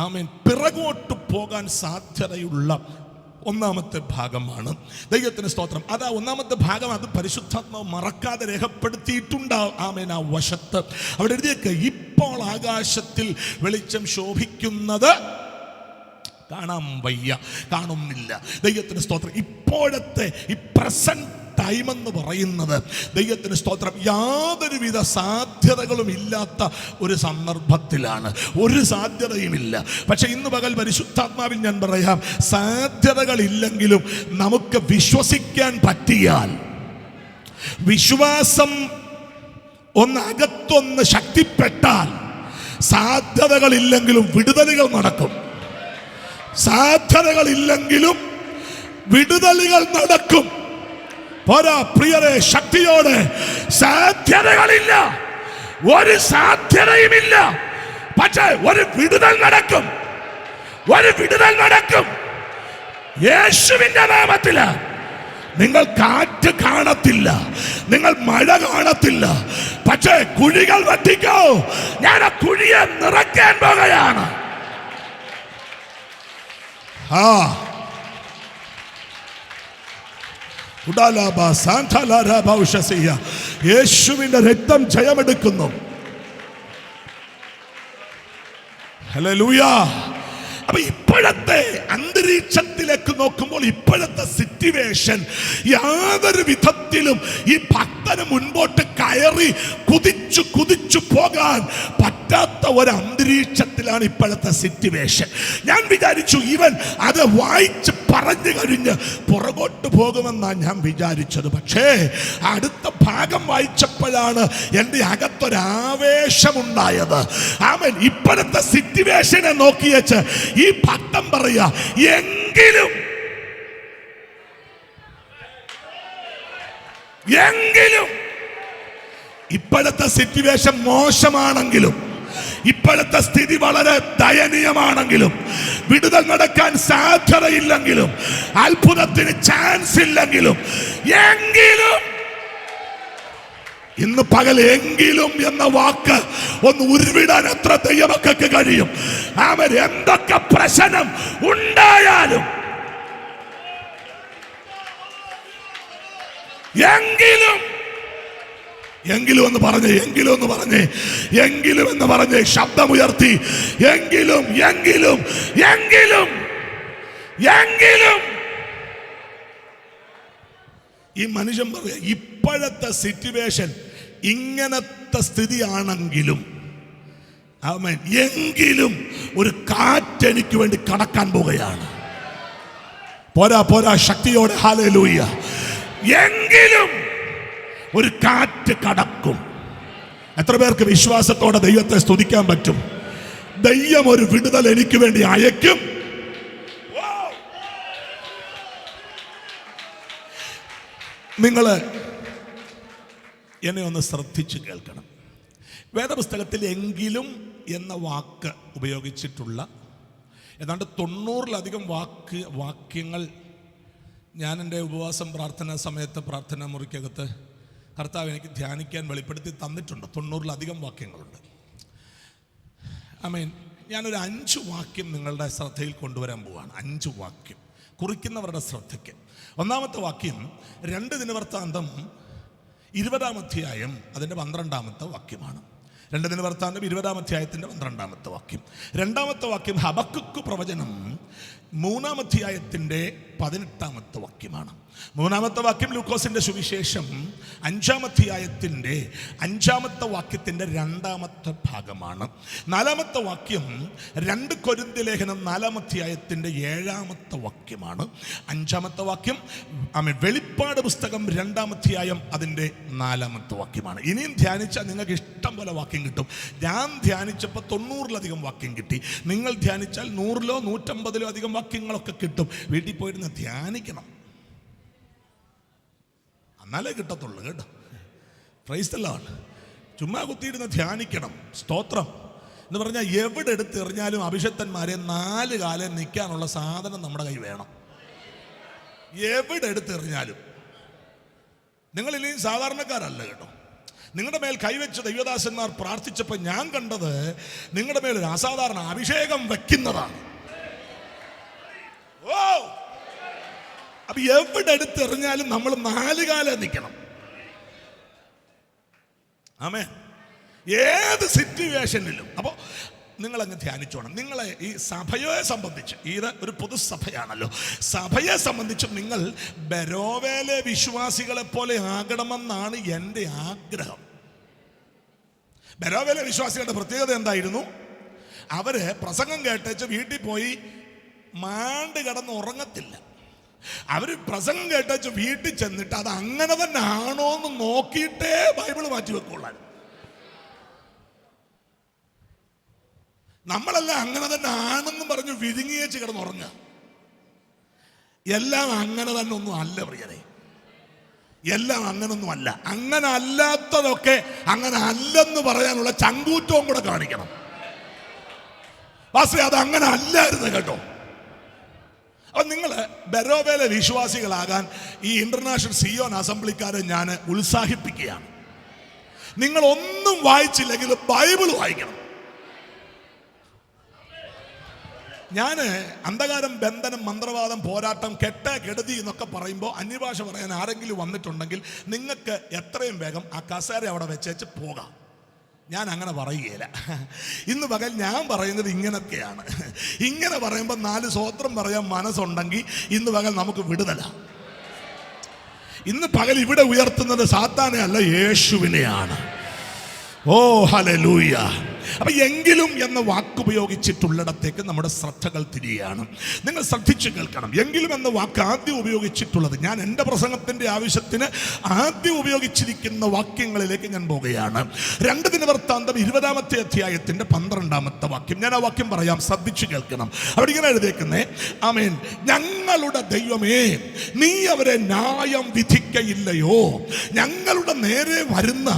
ആമേൻ പിറകോട്ട് പോകാൻ സാധ്യതയുള്ള ഒന്നാമത്തെ ഭാഗമാണ്. ദൈവത്തിന് സ്തോത്രം. അതാ ഒന്നാമത്തെ ഭാഗം, അത് പരിശുദ്ധാത്മാവ് മറക്കാതെ രേഖപ്പെടുത്തിയിട്ടുണ്ടാവും. ആമേൻ. ആ വശത്ത് അവിടെ എഴുതിയേക്ക്, ഇപ്പോൾ ആകാശത്തിൽ വെളിച്ചം ശോഭിക്കുന്നത് കാണാൻ വയ്യ, കാണുന്നില്ല. ദൈവത്തിന് സ്തോത്രം. ഇപ്പോഴത്തെ ഈ പ്രസന്റ് ടൈം എന്ന് പറയുന്നത് ദൈവത്തിന് സ്തോത്രം യാതൊരുവിധ സാധ്യതകളും ഇല്ലാത്ത ഒരു സന്ദർഭത്തിലാണ്. ഒരു സാധ്യതയുമില്ല. പക്ഷെ ഇന്ന് പകൽ പരിശുദ്ധാത്മാവിൽ ഞാൻ പറയാം, സാധ്യതകളില്ലെങ്കിലും നമുക്ക് വിശ്വസിക്കാൻ പറ്റിയാൽ, വിശ്വാസം അകത്തൊന്ന് ശക്തിപ്പെട്ടാൽ, സാധ്യതകളില്ലെങ്കിലും വിടുതലുകൾ നടക്കും. സാധ്യതകളില്ലെങ്കിലും വിടുതലുകൾ നടക്കും. പോരാ പ്രിയരെ, ശക്തിയോടെ, സാധ്യതകളില്ല, ഒരു സാധ്യതയുമില്ല, പക്ഷേ ഒരു വിടുതൽ നടക്കും. ഒരു വിടുതൽ നടക്കും യേശുവിന്റെ നാമത്തിൽ. നിങ്ങൾ കാറ്റ് കാണത്തില്ല, നിങ്ങൾ മഴ കാണത്തില്ല, പക്ഷേ കുഴികൾ വെട്ടിക്കോ, ഞാൻ ആ കുഴിയെ നിറയ്ക്കാൻ പോകുകയാണ്. യേശുവിന്റെ രക്തം ജയമെടുക്കുന്നു. ഹല്ലേലൂയ. അപ്പൊ ഇപ്പോഴത്തെ അന്തരീക്ഷത്തിലേക്ക് നോക്കുമ്പോൾ, ഇപ്പോഴത്തെ സിറ്റുവേഷൻ യാതൊരു വിധത്തിലും ഈ ഭക്തന് മുൻപോട്ട് കയറി കുതിച്ചു പോകാൻ പറ്റാത്ത ഒരു അന്തരീക്ഷത്തിലാണ് ഇപ്പോഴത്തെ സിറ്റുവേഷൻ. ഞാൻ വിചാരിച്ചു ഇവൻ അത് വായിച്ച് പറഞ്ഞു കഴിഞ്ഞ് പുറകോട്ട് പോകുമെന്നാണ് ഞാൻ വിചാരിച്ചത്. പക്ഷേ അടുത്ത ഭാഗം വായിച്ചപ്പോഴാണ് എൻ്റെ അകത്തൊരാവേശമുണ്ടായത്. ആമേൻ. ഇപ്പോഴത്തെ സിറ്റുവേഷനെ നോക്കിയേച്ച് ഈ ഭക്തൻ പറയാ, എങ്കിലും ഇപ്പോഴത്തെ സിറ്റുവേഷൻ മോശമാണെങ്കിലും, ഇപ്പോഴത്തെ സ്ഥിതി വളരെ ദയനീയമാണെങ്കിലും, വിടുതൽ നടക്കാൻ സാധ്യതയില്ലെങ്കിലും, അത്ഭുതത്തിന് ചാൻസ് ഇല്ലെങ്കിലും, എങ്കിലും ഇന്ന് പകൽ എങ്കിലും എന്ന വാക്ക് ഒന്ന് ഉരുവിടാൻ എത്ര ദൈവമക്കൾക്ക് കഴിയും? അവർ എന്തൊക്കെ പ്രശ്നം ഉണ്ടായാലും എങ്കിലും എന്ന് പറഞ്ഞേ ശബ്ദമുയർത്തി, എങ്കിലും ഈ മനുഷ്യൻ പറയാ, ഇപ്പോഴത്തെ സിറ്റുവേഷൻ ഇങ്ങനത്തെ സ്ഥിതിയാണെങ്കിലും ആമേൻ, എങ്കിലും ഒരു കാറ്റ് എനിക്ക് വേണ്ടി കടക്കാൻ പോകുകയാണ്. പോരാ ശക്തിയോടെ ഹല്ലേലൂയ. എങ്കിലും ഒരു കാറ്റ് കടക്കും. എത്ര പേർക്ക് വിശ്വാസത്തോടെ ദൈവത്തെ സ്തുതിക്കാൻ പറ്റും? ദൈവം ഒരു വിടുതൽ എനിക്ക് വേണ്ടി അയക്കും. നിങ്ങൾ എന്നെ ഒന്ന് ശ്രദ്ധിച്ച് കേൾക്കണം. വേദപുസ്തകത്തിൽ എങ്കിലും എന്ന വാക്ക് ഉപയോഗിച്ചിട്ടുള്ള ഏതാണ്ട് 90-ലധികം വാക്യങ്ങൾ ഞാൻ എൻ്റെ ഉപവാസം പ്രാർത്ഥനാ സമയത്ത് പ്രാർത്ഥനാ മുറിക്കകത്ത് കർത്താവ് എനിക്ക് ധ്യാനിക്കാൻ വെളിപ്പെടുത്തി തന്നിട്ടുണ്ട്. 90-ലധികം വാക്യങ്ങളുണ്ട്. ആമേൻ. ഞാനൊരു 5 വാക്യം നിങ്ങളുടെ ശ്രദ്ധയിൽ കൊണ്ടുവരാൻ പോവാണ്. 5 വാക്യം കുറിക്കുന്നവരുടെ ശ്രദ്ധയ്ക്ക്. ഒന്നാമത്തെ വാക്യം 2 ദിനവൃത്താന്തം 20-ാം അധ്യായം അതിൻ്റെ 12-ാമത്തെ വാക്യമാണ്. 2 ദിനവൃത്താന്തം 20-ാം അധ്യായത്തിൻ്റെ 12-ാമത്തെ വാക്യം. രണ്ടാമത്തെ വാക്യം ഹബക്കുക്ക് പ്രവചനം 3-ാം അധ്യായത്തിൻ്റെ 18-ാമത്തെ വാക്യമാണ്. 3-ാമത്തെ വാക്യം ലൂക്കോസിൻ്റെ സുവിശേഷം 5-ാം അധ്യായത്തിൻ്റെ 5-ാമത്തെ വാക്യത്തിൻ്റെ 2-ാമത്തെ ഭാഗമാണ്. 4-ാമത്തെ വാക്യം 2 കൊരിന്ത്യർ ലേഖനം 4-ാം അധ്യായത്തിൻ്റെ 7-ാമത്തെ വാക്യമാണ്. 5-ാമത്തെ വാക്യം വെളിപ്പാട് പുസ്തകം 2-ാം അധ്യായം അതിൻ്റെ 4-ാമത്തെ വാക്യമാണ്. ഇനിയും ധ്യാനിച്ചാൽ നിങ്ങൾക്ക് ഇഷ്ടം പോലെ വാക്യം കിട്ടും. ഞാൻ ധ്യാനിച്ചപ്പോൾ 90-ലധികം വാക്യം കിട്ടി. നിങ്ങൾ ധ്യാനിച്ചാൽ 100-ലോ 150-ലോ അധികം വാക്യങ്ങളൊക്കെ കിട്ടും. വീട്ടിൽ പോയിരുന്ന് ധ്യാനിക്കണം, എന്നാലേ കിട്ടത്തുള്ളൂ കേട്ടോ. Price the Lord. ചുമ്മാ കുത്തിയിരുന്ന് ധ്യാനിക്കണം. സ്തോത്രം എന്ന് പറഞ്ഞാൽ എവിടെ എടുത്തെറിഞ്ഞാലും അഭിഷക്തന്മാരെ 4 കാലം നിൽക്കാനുള്ള സാധനം നമ്മുടെ കൈ വേണം. എവിടെ എടുത്തെറിഞ്ഞാലും. നിങ്ങളില്ലെങ്കിൽ സാധാരണക്കാരല്ല കേട്ടോ. നിങ്ങളുടെ മേൽ കൈവച്ച് ദൈവദാസന്മാർ പ്രാർത്ഥിച്ചപ്പോൾ ഞാൻ കണ്ടത് നിങ്ങളുടെ മേൽ ഒരു അസാധാരണ അഭിഷേകം വെക്കുന്നതാണ്. ഓ, അപ്പൊ എവിടെ എടുത്തെറിഞ്ഞാലും നമ്മൾ 4 കാലം നിൽക്കണം. ആമേൻ. ഏത് സിറ്റുവേഷനിലും. അപ്പോൾ നിങ്ങളങ്ങ് ധ്യാനിച്ചോണം. നിങ്ങളെ ഈ സഭയെ സംബന്ധിച്ച്, ഇത് ഒരു പൊതുസഭയാണല്ലോ, സഭയെ സംബന്ധിച്ച് നിങ്ങൾ ബെരോവേലെ വിശ്വാസികളെ പോലെ ആകണമെന്നാണ് എൻ്റെ ആഗ്രഹം. ബെരോവേലെ വിശ്വാസികളുടെ പ്രത്യേകത എന്തായിരുന്നു? അവര് പ്രസംഗം കേട്ടേച്ച് വീട്ടിൽ പോയി മാണ്ട് കിടന്ന് ഉറങ്ങത്തില്ല. അവർ പ്രസംഗം കേട്ടേച്ച് വീട്ടിൽ ചെന്നിട്ട് അത് അങ്ങനെ തന്നെ ആണോ എന്ന് നോക്കിയിട്ടേ ബൈബിള് മാറ്റി വെക്കുള്ളൂ. നമ്മളെല്ലാം അങ്ങനെ തന്നെ ആണെന്നും പറഞ്ഞ് വിഴുങ്ങിയേച്ച് കിടന്നുറങ്ങുക. എല്ലാം അങ്ങനെ തന്നെ ഒന്നും അല്ല പ്രിയരെ. എല്ലാം അങ്ങനൊന്നും അല്ല. അങ്ങനെ അല്ലാത്തതൊക്കെ അങ്ങനെ അല്ലെന്ന് പറയാനുള്ള ചങ്കൂറ്റവും കൂടെ കാണിക്കണം. പക്ഷേ അത് അങ്ങനെ അല്ലായിരുന്നു കേട്ടോ. അപ്പം നിങ്ങൾ ബെരോവേലെ വിശ്വാസികളാകാൻ ഈ ഇന്റർനാഷണൽ സിയോൻ അസംബ്ലിക്കാരെ ഞാൻ ഉത്സാഹിപ്പിക്കുകയാണ്. നിങ്ങളൊന്നും വായിച്ചില്ലെങ്കിൽ ബൈബിൾ വായിക്കണം. ഞാൻ അന്ധകാരം, ബന്ധനം, മന്ത്രവാദം, പോരാട്ടം, കെട്ട്, കെടുതി എന്നൊക്കെ പറയുമ്പോൾ അന്യഭാഷ പറയാൻ ആരെങ്കിലും വന്നിട്ടുണ്ടെങ്കിൽ നിങ്ങൾക്ക് എത്രയും വേഗം ആ കസേര അവിടെ വെച്ചേച്ച് പോകാം. ഞാൻ അങ്ങനെ പറയുകയില്ല. ഇന്ന് പകൽ ഞാൻ പറയുന്നത് ഇങ്ങനൊക്കെയാണ്. ഇങ്ങനെ പറയുമ്പോൾ 4 സ്തോത്രം പറയാൻ മനസ്സുണ്ടെങ്കിൽ ഇന്ന് പകൽ നമുക്ക് വിടുതല. ഇന്ന് പകൽ ഇവിടെ ഉയർത്തുന്നത് സാത്താനെ അല്ല, യേശുവിനെയാണ്. ഓ ഹല്ലേലൂയ. അപ്പൊ എങ്കിലും എന്ന വാക്കുപയോഗിച്ചിട്ടുള്ളിടത്തേക്ക് നമ്മുടെ ശ്രദ്ധകൾ തിരിയാണ്. നിങ്ങൾ ശ്രദ്ധിച്ചു കേൾക്കണം. എങ്കിലും എന്ന വാക്ക് ആദ്യം ഉപയോഗിച്ചിട്ടുള്ളത്, ഞാൻ എൻ്റെ പ്രസംഗത്തിൻ്റെ ആവശ്യത്തിന് ആദ്യം ഉപയോഗിച്ചിരിക്കുന്ന വാക്യങ്ങളിലേക്ക് ഞാൻ പോവുകയാണ്. 2 ദിനവൃത്താന്തം 20-ാമത്തെ അധ്യായത്തിൻ്റെ 12-ാമത്തെ വാക്യം. ഞാൻ ആ വാക്യം പറയാം, ശ്രദ്ധിച്ചു കേൾക്കണം. അവിടെ ഇങ്ങനെ എഴുതിയേക്കുന്നേ, ആമേൻ, ഞങ്ങളുടെ ദൈവമേ, നീ അവരെ ന്യായം വിധിക്കയില്ലയോ? ഞങ്ങളുടെ നേരെ വരുന്ന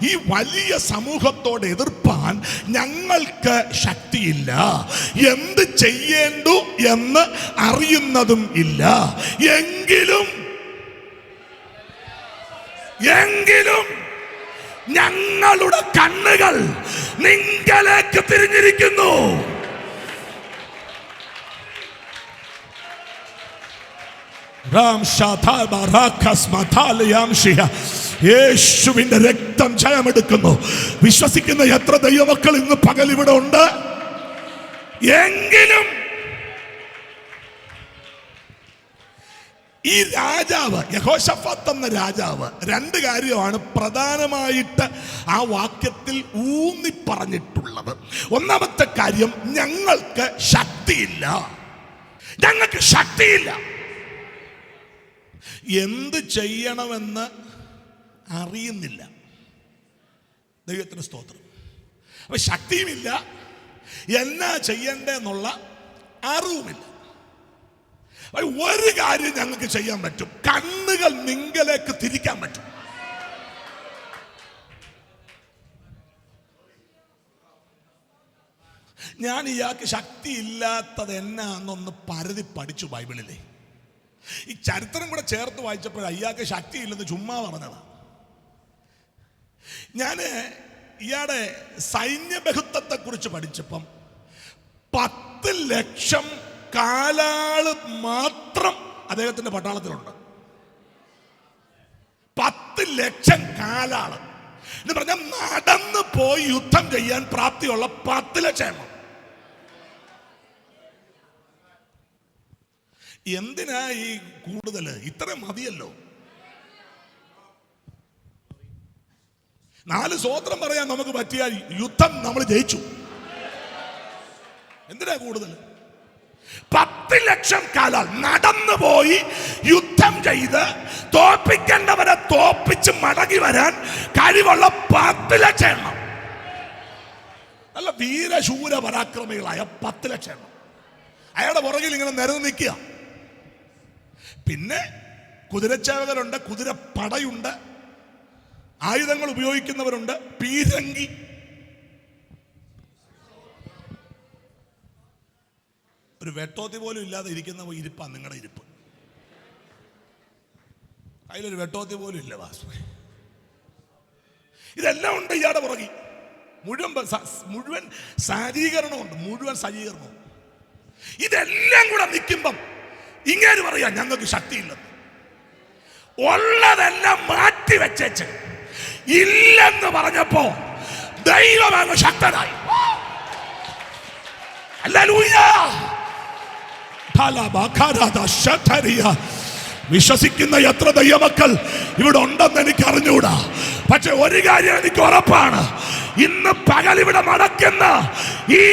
ഈ വലിയ സമൂഹത്തോട് എതിർപ്പാൻ ഞങ്ങൾക്ക് ശക്തിയില്ല. എന്ത് ചെയ്യേണ്ടു എന്ന് അറിയുന്നതും ഇല്ല. എങ്കിലും ഞങ്ങളുടെ കണ്ണുകൾ നിങ്കലേക്ക് തിരിഞ്ഞിരിക്കുന്നു. യേശുവിന്റെ രക്തം ജയമെടുക്കുന്നു. വിശ്വസിക്കുന്ന എത്ര ദൈവമക്കൾ ഇന്ന് പകൽ ഇവിടെ ഉണ്ട്? എങ്കിലും ഈ രാജാവ്, യഹോശഫാത്ത് എന്ന രാജാവ്, 2 കാര്യമാണ് പ്രധാനമായിട്ട് ആ വാക്യത്തിൽ ഊന്നി പറഞ്ഞിട്ടുള്ളത്. ഒന്നാമത്തെ കാര്യം, ഞങ്ങൾക്ക് ശക്തിയില്ല. ഞങ്ങൾക്ക് ശക്തിയില്ല. എന്ത് ചെയ്യണമെന്ന് അറിയുന്നില്ല. ദൈവത്തിന് സ്തോത്രം. അപ്പൊ ശക്തിയുമില്ല, എന്നാ ചെയ്യണ്ടെന്നുള്ള അറിവുമില്ല. ഒരു കാര്യം ഞങ്ങൾക്ക് ചെയ്യാൻ പറ്റും, കണ്ണുകൾ നിങ്കലേക്ക് തിരിക്കാൻ പറ്റും. ഞാൻ ഇയാൾക്ക് ശക്തി ഇല്ലാത്തത് എന്നാന്നൊന്ന് പരതി പഠിച്ചു ബൈബിളിലെ. ഈ ചരിത്രം കൂടെ ചേർത്ത് വായിച്ചപ്പോൾ ഇയാൾക്ക് ശക്തിയില്ലെന്ന് ചുമ്മാ പറഞ്ഞതാ. ഞാൻ ഇയാളുടെ സൈന്യബഹുത്വത്തെ കുറിച്ച് പഠിച്ചപ്പം 10 ലക്ഷം കാലാള് മാത്രം അദ്ദേഹത്തിന്റെ പട്ടാളത്തിലുണ്ട്. 10 ലക്ഷം കാലാള് എന്ന് പറഞ്ഞാൽ നടന്നു പോയി യുദ്ധം ചെയ്യാൻ പ്രാപ്തിയുള്ള 10 ലക്ഷം. എന്തിനാ ഈ കൂടുതൽ? ഇത്ര മതിയല്ലോ. 4 സ്വോത്രം പറയാൻ നമുക്ക് പറ്റിയാൽ യുദ്ധം നമ്മൾ ജയിച്ചു. എന്തിനാ കൂടുതൽ? 10 ലക്ഷം കാലാൾ നടന്നു പോയി യുദ്ധം ചെയ്ത് തോൽപ്പിക്കേണ്ടവരെ തോൽപ്പിച്ച് മടങ്ങി വരാൻ കഴിവുള്ള 10 ലക്ഷം എണ്ണം. നല്ല വീരശൂര പരാക്രമികളായ 10 ലക്ഷം എണ്ണം അയാളുടെ പുറകിൽ ഇങ്ങനെ നിരന്ന് നിൽക്കുക. പിന്നെ കുതിരച്ചേവകരുണ്ട്, കുതിരപ്പടയുണ്ട്, ആയുധങ്ങൾ ഉപയോഗിക്കുന്നവരുണ്ട്, പീരങ്കി. ഒരു വെട്ടോത്തി പോലും ഇല്ലാതെ ഇരിക്കുന്ന ഇരിപ്പാ നിങ്ങളുടെ ഇരിപ്പ്. അതിലൊരു വെട്ടോത്തി പോലും ഇല്ല വാസ്തു. ഇതെല്ലാം ഉണ്ട് ഇയാളുടെ പുറകിൽ. മുഴുവൻ സജ്ജീകരണമുണ്ട്, മുഴുവൻ സജ്ജീകരണവും. ഇതെല്ലാം കൂടെ നിൽക്കുമ്പം ഇങ്ങനെ പറയാ ഞങ്ങൾക്ക് ശക്തിയില്ലെന്ന്. ഉള്ളതെല്ലാം മാറ്റി വെച്ചേച്ച് ഇല്ലെന്ന് പറഞ്ഞപ്പോ ദൈവം അങ്ങ് ശക്തനായി. വിശ്വസിക്കുന്ന എത്ര ദൈവമക്കൾ ഇവിടെ ഉണ്ടെന്ന് എനിക്ക് അറിഞ്ഞൂടാ. പക്ഷെ ഒരു കാര്യം എനിക്ക് ഉറപ്പാണ്, ഇന്ന് പകൽ ഇവിടെ നടക്കുന്ന ഈ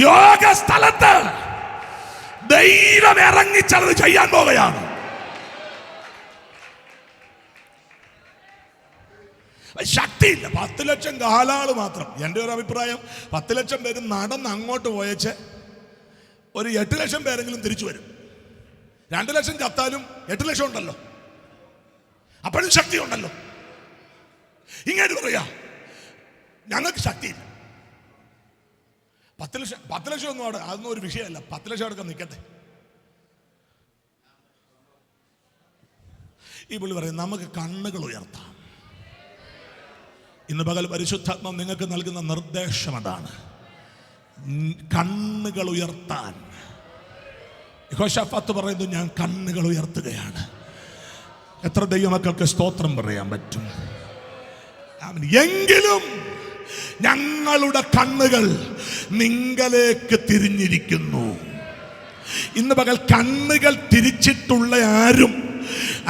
യോഗ സ്ഥലത്ത് ദൈവം ഇറങ്ങിച്ചത് ചെയ്യാൻ പോവുകയാണ്. ശക്തിയില്ല. 10 ലക്ഷം കാലാള് മാത്രം. എൻ്റെ ഒരു അഭിപ്രായം 10 ലക്ഷം പേര് നടന്ന് അങ്ങോട്ട് പോയച്ച് ഒരു 8 ലക്ഷം പേരെങ്കിലും തിരിച്ചു വരും. 2 ലക്ഷം ചത്താലും 8 ലക്ഷം ഉണ്ടല്ലോ, അപ്പോഴും ശക്തി ഉണ്ടല്ലോ. ഇങ്ങനെ പറയാ ഞങ്ങൾക്ക് ശക്തിയില്ല. 10 ലക്ഷം ഒന്നും അവിടെ അതൊന്നും ഒരു വിഷയമല്ല. 10 ലക്ഷം അവിടെ നിൽക്കട്ടെ. ഈ പുള്ളി പറയും നമുക്ക് കണ്ണുകൾ ഉയർത്താം. ഇന്ന് പകൽ പരിശുദ്ധാത്മാവ് നിങ്ങൾക്ക് നൽകുന്ന നിർദ്ദേശം അതാണ്, കണ്ണുകൾ ഉയർത്താൻ. യഹോശാഫാത്ത് പറയുന്നു ഞാൻ കണ്ണുകൾ ഉയർത്തുകയാണ്. എത്ര ദൈവമക്കൾക്ക് സ്തോത്രം പറയാൻ പറ്റും? എങ്കിലും ഞങ്ങളുടെ കണ്ണുകൾ നിങ്കലേക്ക് തിരിഞ്ഞിരിക്കുന്നു. ഇന്ന് പകൽ കണ്ണുകൾ തിരിച്ചിട്ടുള്ള ആരും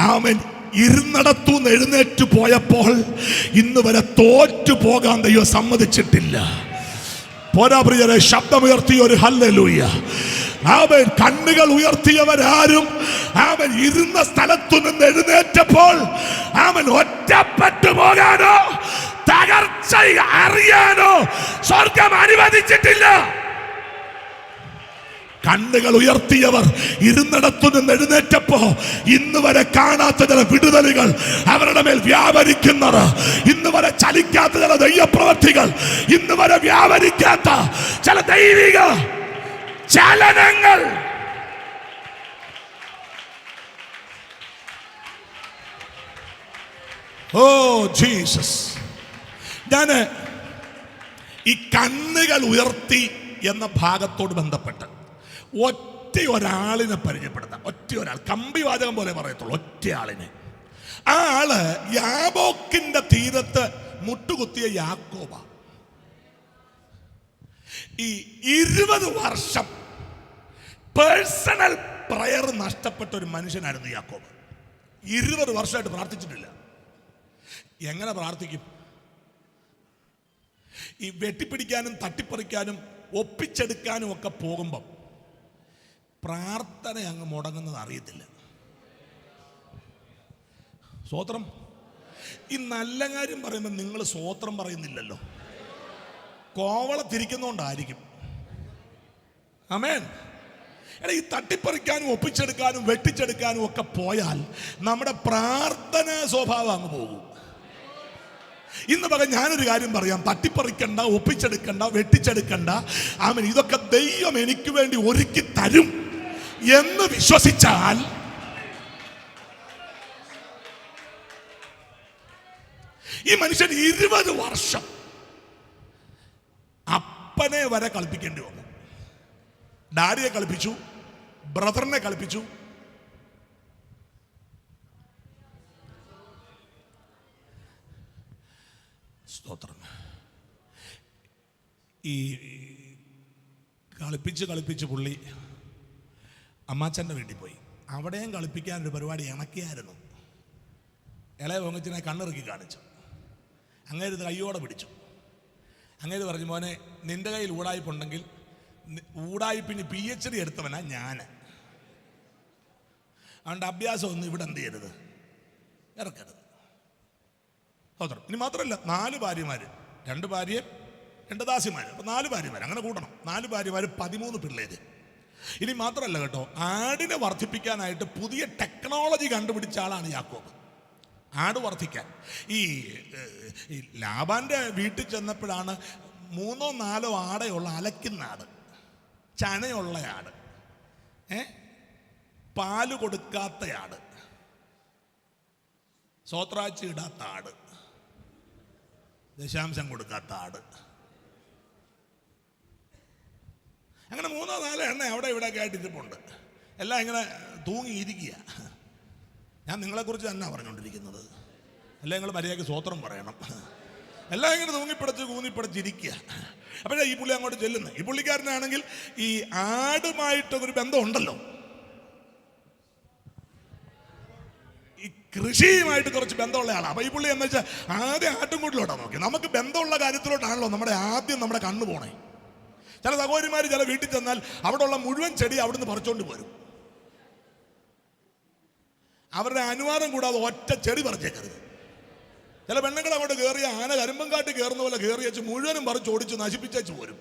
ആമേൻ ഇരുന്നിടത്തുനിന്ന് എഴുന്നേറ്റ് പോയപ്പോൾ ഇന്ന് വരെ തോറ്റു പോകാൻ ദൈവം സമ്മതിച്ചിട്ടില്ല. പോരാ പ്രിയരെ, ശബ്ദമുയർത്തിയ ഒരു ഹല്ലേലൂയ. ആമേൻ. കണ്ണുകൾ ഉയർത്തിയവരാരും ആമേൻ ഇരുന്ന സ്ഥലത്തു നിന്ന് എഴുന്നേറ്റപ്പോൾ ആമേൻ ഒറ്റപ്പെട്ടു പോകാനോ തകർച്ച അറിയാനോ സ്വർഗം അനുവദിച്ചിട്ടില്ല. കണ്ണുകൾ ഉയർത്തിയവർ ഇരുന്നിടത്തു നിന്ന് എഴുന്നേറ്റപ്പോ ഇന്ന് വരെ കാണാത്ത ചില വിടുതലുകൾ അവരുടെ മേൽ വ്യാപരിക്കുന്നത്, ഇന്ന് വരെ ചലിക്കാത്ത ചില ദൈവപ്രവൃത്തികൾ, ഇന്ന് വരെ വ്യാപരിക്കാത്ത ചില ദൈവിക ചലനങ്ങൾ ഓ ജീസസ്. ഞാന് ഈ കണ്ണുകൾ ഉയർത്തി എന്ന ഭാഗത്തോട് ബന്ധപ്പെട്ട് ഒറ്റ ഒരാളിനെ പരിചയപ്പെടുത്താം. ഒറ്റ ഒരാൾ, കമ്പി വാചകം പോലെ പറയത്തുള്ളൂ. ഒറ്റ ആളിനെ. ആ ആള് യാബോക്കിന്റെ തീരത്ത് മുട്ടുകുത്തിയ യാക്കോബ. ഈ 20 വർഷം പേഴ്സണൽ പ്രയർ നഷ്ടപ്പെട്ട ഒരു മനുഷ്യനായിരുന്നു യാക്കോബ്. 20 വർഷമായിട്ട് പ്രാർത്ഥിച്ചിട്ടില്ല. എങ്ങനെ പ്രാർത്ഥിക്കും? ഈ വെട്ടിപ്പിടിക്കാനും തട്ടിപ്പറിക്കാനും ഒപ്പിച്ചെടുക്കാനും ഒക്കെ പോകുമ്പം പ്രാർത്ഥന അങ്ങ് മുടങ്ങുന്നത് അറിയത്തില്ല. സ്തോത്രം. ഈ നല്ല കാര്യം പറയുമ്പോൾ നിങ്ങൾ സ്തോത്രം പറയുന്നില്ലല്ലോ. കോവള തിരിക്കുന്നോണ്ടായിരിക്കും. ആമേൻ. എടാ, ഈ തട്ടിപ്പറിക്കാനും ഒപ്പിച്ചെടുക്കാനും വെട്ടിച്ചെടുക്കാനും ഒക്കെ പോയാൽ നമ്മുടെ പ്രാർത്ഥന സ്വഭാവം അങ്ങ് പോകും. ഇന്ന് പകൽ ഞാനൊരു കാര്യം പറയാം. തട്ടിപ്പറിക്കണ്ട, ഒപ്പിച്ചെടുക്കണ്ട, വെട്ടിച്ചെടുക്കണ്ട. ആമേൻ. ഇതൊക്കെ ദൈവം എനിക്ക് വേണ്ടി ഒരുക്കി തരും എന്ന് വിശ്വസിച്ചാൽ ഈ മനുഷ്യൻ 20 വർഷം അപ്പനെ വരെ കളിപ്പിക്കേണ്ടി വന്നു. ഡാഡിയെ കളിപ്പിച്ചു, ബ്രദറിനെ കളിപ്പിച്ചു. സ്തോത്രം. ഈ കളിപ്പിച്ച് പുള്ളി അമ്മാച്ചൻ്റെ വീട്ടിൽ പോയി. അവിടെയും കളിപ്പിക്കാനൊരു പരിപാടി ഇണക്കിയായിരുന്നു. ഇളയ പൊങ്ങച്ചിനെ കണ്ണിറുക്കി കാണിച്ചു. അങ്ങേര് കയ്യോടെ പിടിച്ചു. അങ്ങേര് പറഞ്ഞു, മോനെ, നിന്റെ കയ്യിൽ ഊടായ്പുണ്ടെങ്കിൽ ഊടായ്പിന് PhD എടുത്തവനാ ഞാൻ. അതുകൊണ്ട് അഭ്യാസം ഒന്നും ഇവിടെ എന്ത് ചെയ്യരുത്, ഇറക്കരുത്. സോദരം. ഇനി മാത്രമല്ല, 4 ഭാര്യമാര്, 2 ഭാര്യയും 2 ദാസിമാര്, അപ്പോൾ 4 ഭാര്യമാർ. അങ്ങനെ കൂട്ടണം. 4 ഭാര്യമാർ, 13 പിള്ളേര്. ഇനി മാത്രമല്ല കേട്ടോ, ആടിനെ വർദ്ധിപ്പിക്കാനായിട്ട് പുതിയ ടെക്നോളജി കണ്ടുപിടിച്ച ആളാണ് യാക്കോബ്. ആട് വർദ്ധിക്കാൻ ഈ ലാബാന്റെ വീട്ടിൽ ചെന്നപ്പോഴാണ് 3-4 ആടയുള്ള അലക്കുന്ന ആട്, ചനയുള്ള ആട്, പാല് കൊടുക്കാത്ത ആട്, സ്വത്രാഴ്ച ഇടാത്ത ആട്, ദശാംശം കൊടുക്കാത്ത ആട്, അങ്ങനെ 3-4 എണ്ണ അവിടെ ഇവിടെ ഒക്കെ ആയിട്ട് ഇരിപ്പുണ്ട്. എല്ലാം ഇങ്ങനെ തൂങ്ങിയിരിക്കുക. ഞാൻ നിങ്ങളെക്കുറിച്ച് തന്നെ പറഞ്ഞുകൊണ്ടിരിക്കുന്നത്. എല്ലാം നിങ്ങൾ മര്യാദയ്ക്ക് സ്വോത്രം പറയണം. എല്ലാം ഇങ്ങനെ കൂന്നിപ്പടച്ചിരിക്കുക. അപ്പോഴേ ഈ പുള്ളി അങ്ങോട്ട് ചെല്ലുന്നത്. ഈ പുള്ളിക്കാരനാണെങ്കിൽ ഈ ആടുമായിട്ടൊരു ബന്ധമുണ്ടല്ലോ, ഈ കൃഷിയുമായിട്ട് കുറച്ച് ബന്ധമുള്ള ആളാണ്. അപ്പോൾ ഈ പുള്ളി എന്ന് വെച്ചാൽ ആദ്യം ആട്ടുംകൂട്ടിലോട്ടാണ് നോക്കി. നമുക്ക് ബന്ധമുള്ള കാര്യത്തിലോട്ടാണല്ലോ നമ്മുടെ കണ്ണ് പോണേ. ചില സഹോദരിമാർ ചില വീട്ടിൽ ചെന്നാൽ അവിടെയുള്ള മുഴുവൻ ചെടി അവിടുന്ന് പറിച്ചോണ്ട് പോരും. അവരുടെ അനുവാദം കൂടാതെ ഒറ്റ ചെടി പറിച്ചേക്കരുത്. ചില പെണ്ണുങ്ങൾ അങ്ങോട്ട് കയറിയ ആന കരിമ്പം കാട്ടി കയറുന്ന പോലെ കയറി വെച്ച് മുഴുവനും പറിച്ച് ഓടിച്ച് നശിപ്പിച്ചു പോരും.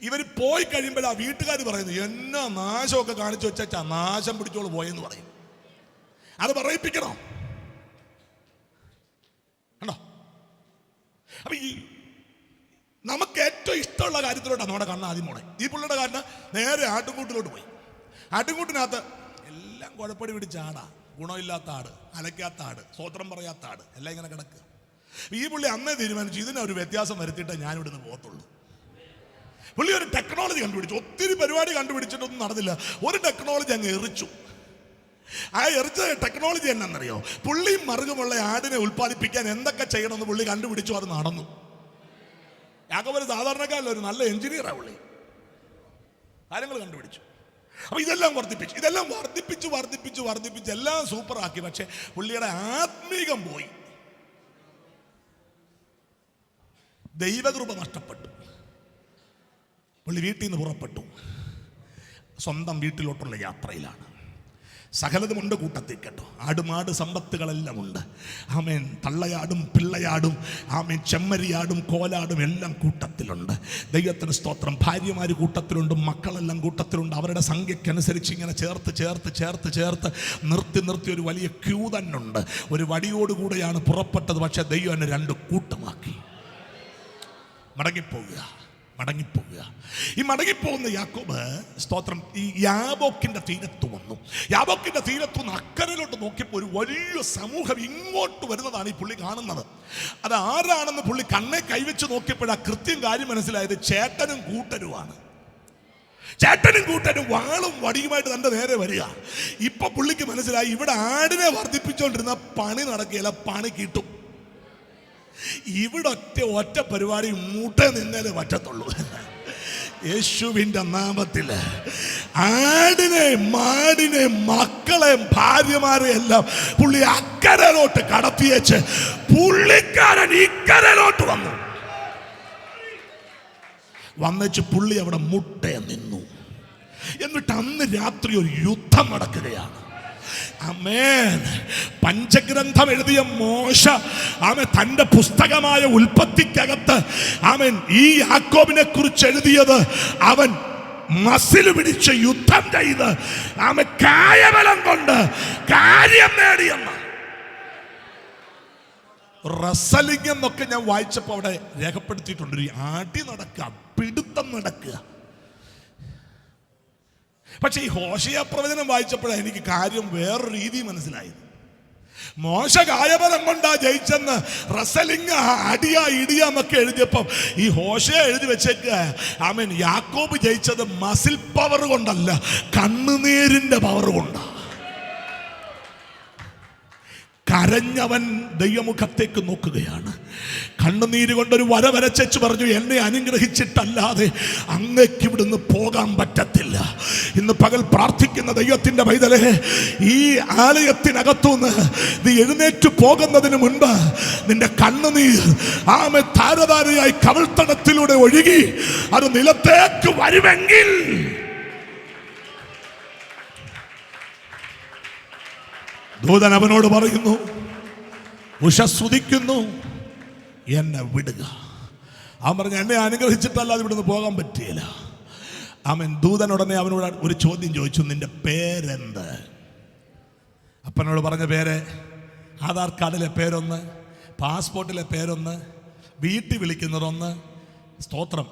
ഇവർ പോയി കഴിയുമ്പോൾ ആ വീട്ടുകാർ പറയുന്നു, എന്നാ നാശമൊക്കെ കാണിച്ചു വെച്ചാ നാശം പിടിച്ചോളൂ പോയെന്ന് പറയും. അത് പറയിപ്പിക്കണോ? കണ്ടോ? അപ്പൊ ഈ നമുക്ക് ഏറ്റവും ഇഷ്ടമുള്ള കാര്യത്തിലോട്ടാണ് നമ്മുടെ കണ്ണ് ആദ്യം പോണേ. ഈ പുള്ളിയുടെ കാരണം നേരെ ആട്ടുംകൂട്ടിലോട്ട് പോയി. ആട്ടുംകൂട്ടിനകത്ത് എല്ലാം കുഴപ്പടി പിടിച്ച ആടാ, ഗുണമില്ലാത്ത ആട്, അലക്കാത്ത ആട്, സ്വോത്രം പറയാത്ത ആട്, എല്ലാം ഇങ്ങനെ കിടക്കുക. ഈ പുള്ളി അന്നേ തീരുമാനിച്ചു, ഇതിനൊരു വ്യത്യാസം വരുത്തിയിട്ടേ ഞാനിവിടുന്ന് പോകത്തുള്ളൂ. പുള്ളി ഒരു ടെക്നോളജി കണ്ടുപിടിച്ചു. ഒത്തിരി പരിപാടി കണ്ടുപിടിച്ചിട്ടൊന്നും നടന്നില്ല. ഒരു ടെക്നോളജി അങ്ങ് എറിച്ചു. ആ എറിച്ച ടെക്നോളജി എന്നാണെന്നറിയോ? പുള്ളിയും മറുകുമുള്ള ആടിനെ ഉൽപ്പാദിപ്പിക്കാൻ എന്തൊക്കെ ചെയ്യണമെന്ന് പുള്ളി കണ്ടുപിടിച്ചു. അത് നടന്നു. യാക്കോബ് ഒരു സാധാരണക്കാരല്ല, ഒരു നല്ല എഞ്ചിനീയറാണ് പുള്ളി. കാര്യങ്ങൾ കണ്ടുപിടിച്ചു. അപ്പൊ ഇതെല്ലാം വർദ്ധിപ്പിച്ച് എല്ലാം സൂപ്പറാക്കി. പക്ഷെ പുള്ളിയുടെ ആത്മീകം പോയി. ദൈവകൃപ നഷ്ടപ്പെട്ടു. പുള്ളി വീട്ടിൽ നിന്ന് പുറപ്പെട്ടു. സ്വന്തം വീട്ടിലോട്ടുള്ള യാത്രയിലാണ്. സകലതുമുണ്ട് കൂട്ടത്തിൽ കേട്ടോ. ആടുമാട് സമ്പത്തുകളെല്ലാം ഉണ്ട്. ആമേൻ. തള്ളയാടും പിള്ളയാടും, ആമേൻ, ചെമ്മരിയാടും കോലാടും എല്ലാം കൂട്ടത്തിലുണ്ട്. ദൈവത്തിന് സ്തോത്രം. ഭാര്യമാര് കൂട്ടത്തിലുണ്ട്, മക്കളെല്ലാം കൂട്ടത്തിലുണ്ട്. അവരുടെ സംഖ്യക്കനുസരിച്ച് ഇങ്ങനെ ചേർത്ത് നിർത്തി ഒരു വലിയ ക്യൂ തന്നെ ഉണ്ട്. ഒരു വടിയോടുകൂടെയാണ് പുറപ്പെട്ടത്. പക്ഷെ ദൈവം എന്നെ 2 കൂട്ടമാക്കി. മടങ്ങിപ്പോവുക. ഈ മടങ്ങിപ്പോകുന്ന യാക്കോബ്, സ്തോത്രം, ഈ യാബോക്കിന്റെ തീരത്ത് വന്നു. യാബോക്കിന്റെ തീരത്തു നിന്ന് അക്കരയിലോട്ട് നോക്കിയപ്പോൾ ഒരു വലിയ സമൂഹം ഇങ്ങോട്ട് വരുന്നതാണ് ഈ പുള്ളി കാണുന്നത്. അത് ആരാണെന്ന് പുള്ളി കണ്ണെ കൈവച്ച് നോക്കിയപ്പോഴാ കൃത്യം കാര്യം മനസ്സിലായത്. ചേട്ടനും കൂട്ടരുമാണ്. ചേട്ടനും കൂട്ടരും വാളും വടിയുമായിട്ട് തന്റെ നേരെ വരിക. ഇപ്പൊ പുള്ളിക്ക് മനസ്സിലായി, ഇവിടെ ആടിനെ വർദ്ധിപ്പിച്ചുകൊണ്ടിരുന്ന പണി നടക്കുകയില്ല, പണി കിട്ടും. ഇവിടെ ഒറ്റ പരിപാടി മൂട്ട നിന്നേ പറ്റത്തുള്ളൂ. യേശുവിന്റെ നാമത്തിൽ ആടിനെ, മാടിനെ, മക്കളെ, ഭാര്യമാരെ എല്ലാം പുള്ളി അക്കരയിലോട്ട് കടത്തിയേച്ച് പുള്ളിക്കാരൻ ഇക്കരയിലോട്ട് വന്നേച്ച് പുള്ളി അവിടെ മുട്ടയെ നിന്നു. എന്നിട്ട് അന്ന് രാത്രി ഒരു യുദ്ധം നടക്കുകയാണ്. ആമേൻ. പഞ്ചഗ്രന്ഥം എഴുതിയ മോശ, ആമേൻ, തന്റെ പുസ്തകമായ ഉൽപ്പത്തിക്കകത്ത്, ആമേൻ, ഈ യാക്കോബിനെ കുറിച്ച് എഴുതിയത് അവൻ മസിൽ പിടിച്ച് യുദ്ധം ചെയ്ത് ആമൻ കായബലം കൊണ്ട് കാര്യം നേടിയെന്ന്. റസലിംഗ് എന്നൊക്കെ ഞാൻ വായിച്ചപ്പോൾ അവിടെ രേഖപ്പെടുത്തിയിട്ടുണ്ട്. ഒരു അടി നടക്കുക, പിടുത്തം നടക്കുക. പക്ഷെ ഈ ഹോശേയ പ്രവചനം വായിച്ചപ്പോഴാണ് എനിക്ക് കാര്യം വേറൊരു രീതി മനസ്സിലായത്. മോശ കായബലം കൊണ്ടാ ജയിച്ചെന്ന്, റസലിംഗ് അടിയാ ഇടിയാന്നൊക്കെ എഴുതിയപ്പം ഈ ഹോശേയ എഴുതി വെച്ചേക്കുക ആമേൻ യാക്കോബ് ജയിച്ചത് മസിൽ പവർ കൊണ്ടല്ല, കണ്ണുനീരിന്റെ പവർ കൊണ്ടാ. കരഞ്ഞവൻ ദൈവമുഖത്തേക്ക് നോക്കുകയാണ്. കണ്ണുനീര് കൊണ്ടൊരു വര വരച്ചു പറഞ്ഞു, എന്നെ അനുഗ്രഹിച്ചിട്ടല്ലാതെ അങ്ങേക്ക് ഇവിടുന്ന് പോകാൻ പറ്റത്തില്ല. ഇന്ന് പകൽ പ്രാർത്ഥിക്കുന്ന ദൈവത്തിന്റെ പൈതലേ, ഈ ആലയത്തിനകത്തുനിന്ന് നീ എഴുന്നേറ്റ് പോകുന്നതിന് മുൻപ് നിന്റെ കണ്ണുനീർ ആമെ ധാരധാരയായി കവിൾത്തടത്തിലൂടെ ഒഴുകി അത് നിലത്തേക്ക് വരുമെങ്കിൽ ദൂതൻ അവനോട് പറയുന്നു, ഉഷസ്സുദിക്കുന്നു, എന്നെ വിടുക. അവൻ പറഞ്ഞു, എന്നെ അനുഗ്രഹിച്ചിട്ടല്ലാതെ ഇവിടുന്ന് പോകാൻ പറ്റിയില്ല. അവൻ ദൂതനുടനെ അവനോട് ഒരു ചോദ്യം ചോദിച്ചു, നിന്റെ പേരെന്ത്? അപ്പനോട് പറഞ്ഞ പേര്, ആധാർ കാർഡിലെ പേരൊന്ന്, പാസ്പോർട്ടിലെ പേരൊന്ന്, വീട്ടിൽ വിളിക്കുന്നതൊന്ന്. സ്തോത്രം.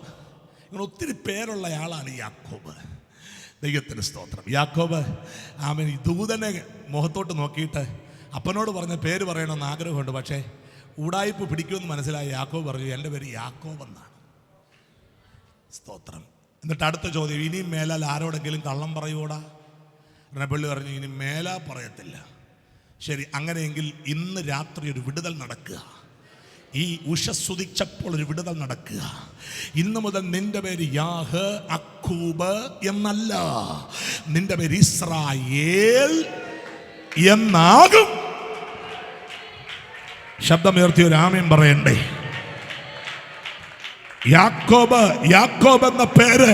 ഇങ്ങനെ ഒത്തിരി പേരുള്ള ആളാണ് യാക്കോബ്. ദൈവത്തിന് സ്തോത്രം. യാക്കോബ് ആമൻ ദൂതനെ മുഖത്തോട്ട് നോക്കിയിട്ട് അപ്പനോട് പറഞ്ഞ പേര് പറയണമെന്ന് ആഗ്രഹമുണ്ട്. പക്ഷേ ഉടായിപ്പ് പിടിക്കുമെന്ന് മനസ്സിലായി. യാക്കോബ് പറഞ്ഞു, എൻ്റെ പേര് യാക്കോബ് എന്നാണ്. സ്തോത്രം. എന്നിട്ട് അടുത്ത ചോദ്യം, ഇനിയും മേലാൽ ആരോടെങ്കിലും കള്ളം പറയൂടാ? പുള്ളി പറഞ്ഞു, ഇനി മേലാ പറയത്തില്ല. ശരി, അങ്ങനെയെങ്കിൽ ഇന്ന് രാത്രി ഒരു വിടുതൽ നടക്കുക. ഈ ഉഷസ്സുദിച്ചപ്പോൾ ഒരു വിടുതൽ നടക്കുക. ഇന്ന് മുതൽ നിന്റെ പേര് യാഹ് അക്കൂബ് എന്നല്ല, നിന്റെ പേര് ഇസ്രായേൽ എന്നാകും. ശബ്ദമുയർത്തി ഒരു ആമേൻ പറയണ്ടേ? യാക്കോബ്, യാക്കോബ് എന്ന പേര്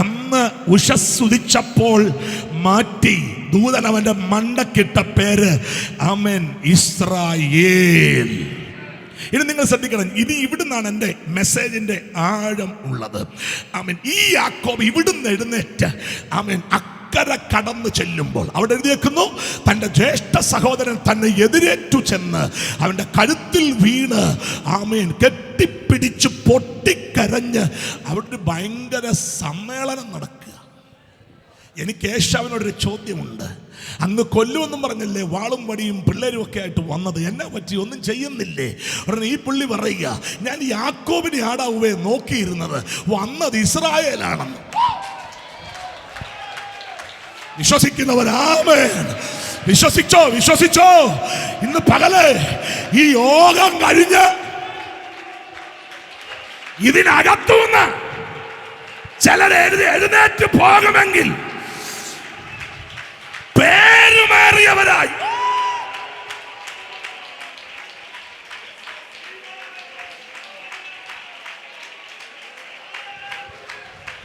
അന്ന് ഉഷസ്സുദിച്ചപ്പോൾ മാറ്റി ദൂതൻ അവന്റെ മണ്ടക്കിട്ട പേര് ആമേൻ ഇസ്രായേൽ. ഇനി നിങ്ങൾ ശ്രദ്ധിക്കണം, ഇനി ഇവിടുന്നാണ് എൻ്റെ മെസ്സേജിന്റെ ആഴം ഉള്ളത്. ആമേൻ. ഈ യാക്കോബ് ഇവിടുന്ന് എഴുന്നേറ്റ് ആമേൻ അക്കര കടന്നു ചെല്ലുമ്പോൾ അവിടെ എഴുതിയേക്കുന്നു, തൻ്റെ ജ്യേഷ്ഠ സഹോദരൻ തന്നെ എതിരേറ്റു ചെന്ന് അവൻ്റെ കഴുത്തിൽ വീണ് ആമേൻ കെട്ടിപ്പിടിച്ച് പൊട്ടിക്കരഞ്ഞ് അവിടെ ഒരു ഭയങ്കര സമ്മേളനം നടക്കുക. എനിക്ക് യേശുവിനോടൊരു ചോദ്യമുണ്ട്. അങ്ങ് കൊല്ലുമെന്നും പറഞ്ഞല്ലേ വാളും വടിയും പിള്ളേരും ഒക്കെ ആയിട്ട് വന്നത്, എന്നെ പറ്റി ഒന്നും ചെയ്യുന്നില്ലേ? ഉടനെ ഈ പുള്ളി പറയുക, ഞാൻ യാക്കോബിനെ ആടാവുവേ നോക്കിയിരുന്നത്, വന്നത് ഇസ്രായേലാണെന്ന്. വിശ്വസിക്കുന്നവർ ആമേൻ. വിശ്വസിച്ചോ, വിശ്വസിച്ചോ. ഇന്ന് പകല് ഈ യോഗം കഴിഞ്ഞ് ഇതിനകത്തുനിന്ന് ചിലർ എഴുന്നേറ്റ് പോകുമെങ്കിൽ പേരുമേറിയവരായി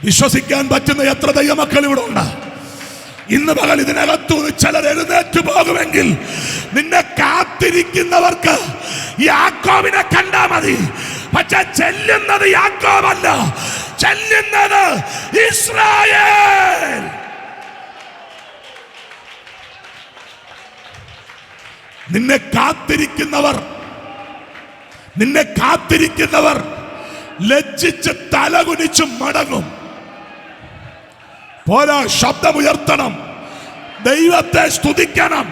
വിശ്വസിക്കാൻ പറ്റുന്ന എത്ര ദൈവമക്കൾ ഇവിടെ ഉണ്ട്? ഇന്ന് പകൽ ഇതിനകത്തുനിന്ന് ചിലർ എഴുന്നേറ്റ് പോകുമെങ്കിൽ നിന്നെ കാത്തിരിക്കുന്നവർക്ക് യാക്കോബിനെ കണ്ടാ മതി. പക്ഷെ ചെല്ലുന്നത് യാക്കോബല്ല, ചെല്ലുന്നത് ഇസ്രായേൽ. നിന്നെ കാത്തിരിക്കുന്നവർ ലജ്ജിച്ച് തലകുനിച്ച് മടങ്ങും. പോരാ, ശബ്ദമുയർത്തണം, ദൈവത്തെ സ്തുതിക്കണം.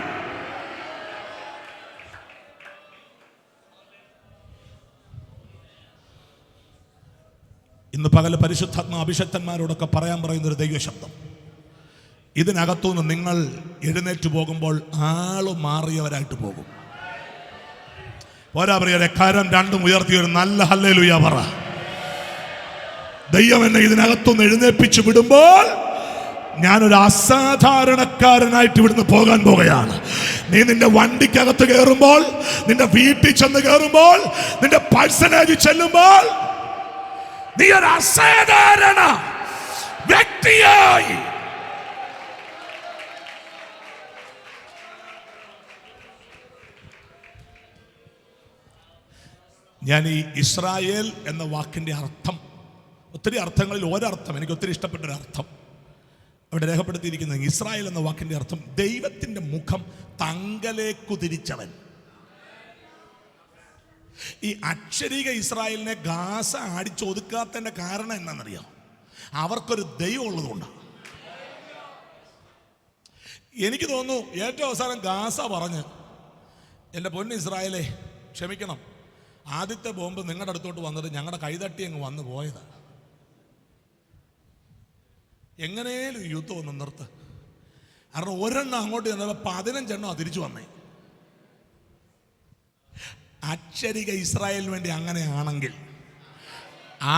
ഇന്ന് പകൽ പരിശുദ്ധാത്മാ അഭിഷക്തന്മാരോടൊക്കെ പറയാൻ പറയുന്ന ഒരു ദൈവ ശബ്ദം, ഇതിനകത്തുനിന്ന് നിങ്ങൾ എഴുന്നേറ്റ് പോകുമ്പോൾ ആള് മാറിയവരായിട്ട് പോകും. പോരാ പ്രിയരെ, കരം രണ്ടും ഉയർത്തി ഒരു നല്ല ഹല്ലേലൂയ പറ. ദൈവം എന്നെ ഇതിനകത്തുനിന്ന് എഴുന്നേൽപ്പിച്ചു വിടുമ്പോൾ ഞാനൊരു അസാധാരണക്കാരനായിട്ട് ഇവിടുന്ന് പോകാൻ പോകുകയാണ്. നീ നിന്റെ വണ്ടിക്കകത്ത് കയറുമ്പോൾ, നിന്റെ വീട്ടിൽ ചെന്ന് കയറുമ്പോൾ, നിന്റെ പേഴ്സണേജ് ചെല്ലുമ്പോൾ നീ ഒരു അസാധാരണ വ്യക്തിയായി ഞാൻ ഈ ഇസ്രായേൽ എന്ന വാക്കിന്റെ അർത്ഥം ഒത്തിരി അർത്ഥങ്ങളിൽ ഒരർത്ഥം, എനിക്ക് ഒത്തിരി ഇഷ്ടപ്പെട്ടൊരർത്ഥം അവിടെ രേഖപ്പെടുത്തിയിരിക്കുന്നത്, ഇസ്രായേൽ എന്ന വാക്കിൻ്റെ അർത്ഥം ദൈവത്തിൻ്റെ മുഖം തങ്കലേക്കു തിരിച്ചവൻ. ഈ അക്ഷരീക ഇസ്രായേലിനെ ഗാസ അടിച്ചൊതുക്കാത്തതിൻ്റെ കാരണം എന്താണെന്നറിയാം? അവർക്കൊരു ദൈവം ഉള്ളതുകൊണ്ടാണ്. എനിക്ക് തോന്നുന്നു ഏറ്റവും അവസാനം ഗാസ പറഞ്ഞ്, എൻ്റെ പൊന്ന് ഇസ്രായേലേ ക്ഷമിക്കണം, ആദ്യത്തെ ബോംബ് നിങ്ങളുടെ അടുത്തോട്ട് വന്നത് ഞങ്ങളുടെ കൈതട്ടി അങ്ങ് വന്നു പോയതാണ്. എങ്ങനെയും യുദ്ധം ഒന്ന് നിർത്ത്. കാരണം ഒരെണ്ണം അങ്ങോട്ട് ചെന്നപ്പോൾ 15 എണ്ണം തിരിച്ചു വന്നേ. അക്ഷരിക ഇസ്രായേലിന് വേണ്ടി അങ്ങനെയാണെങ്കിൽ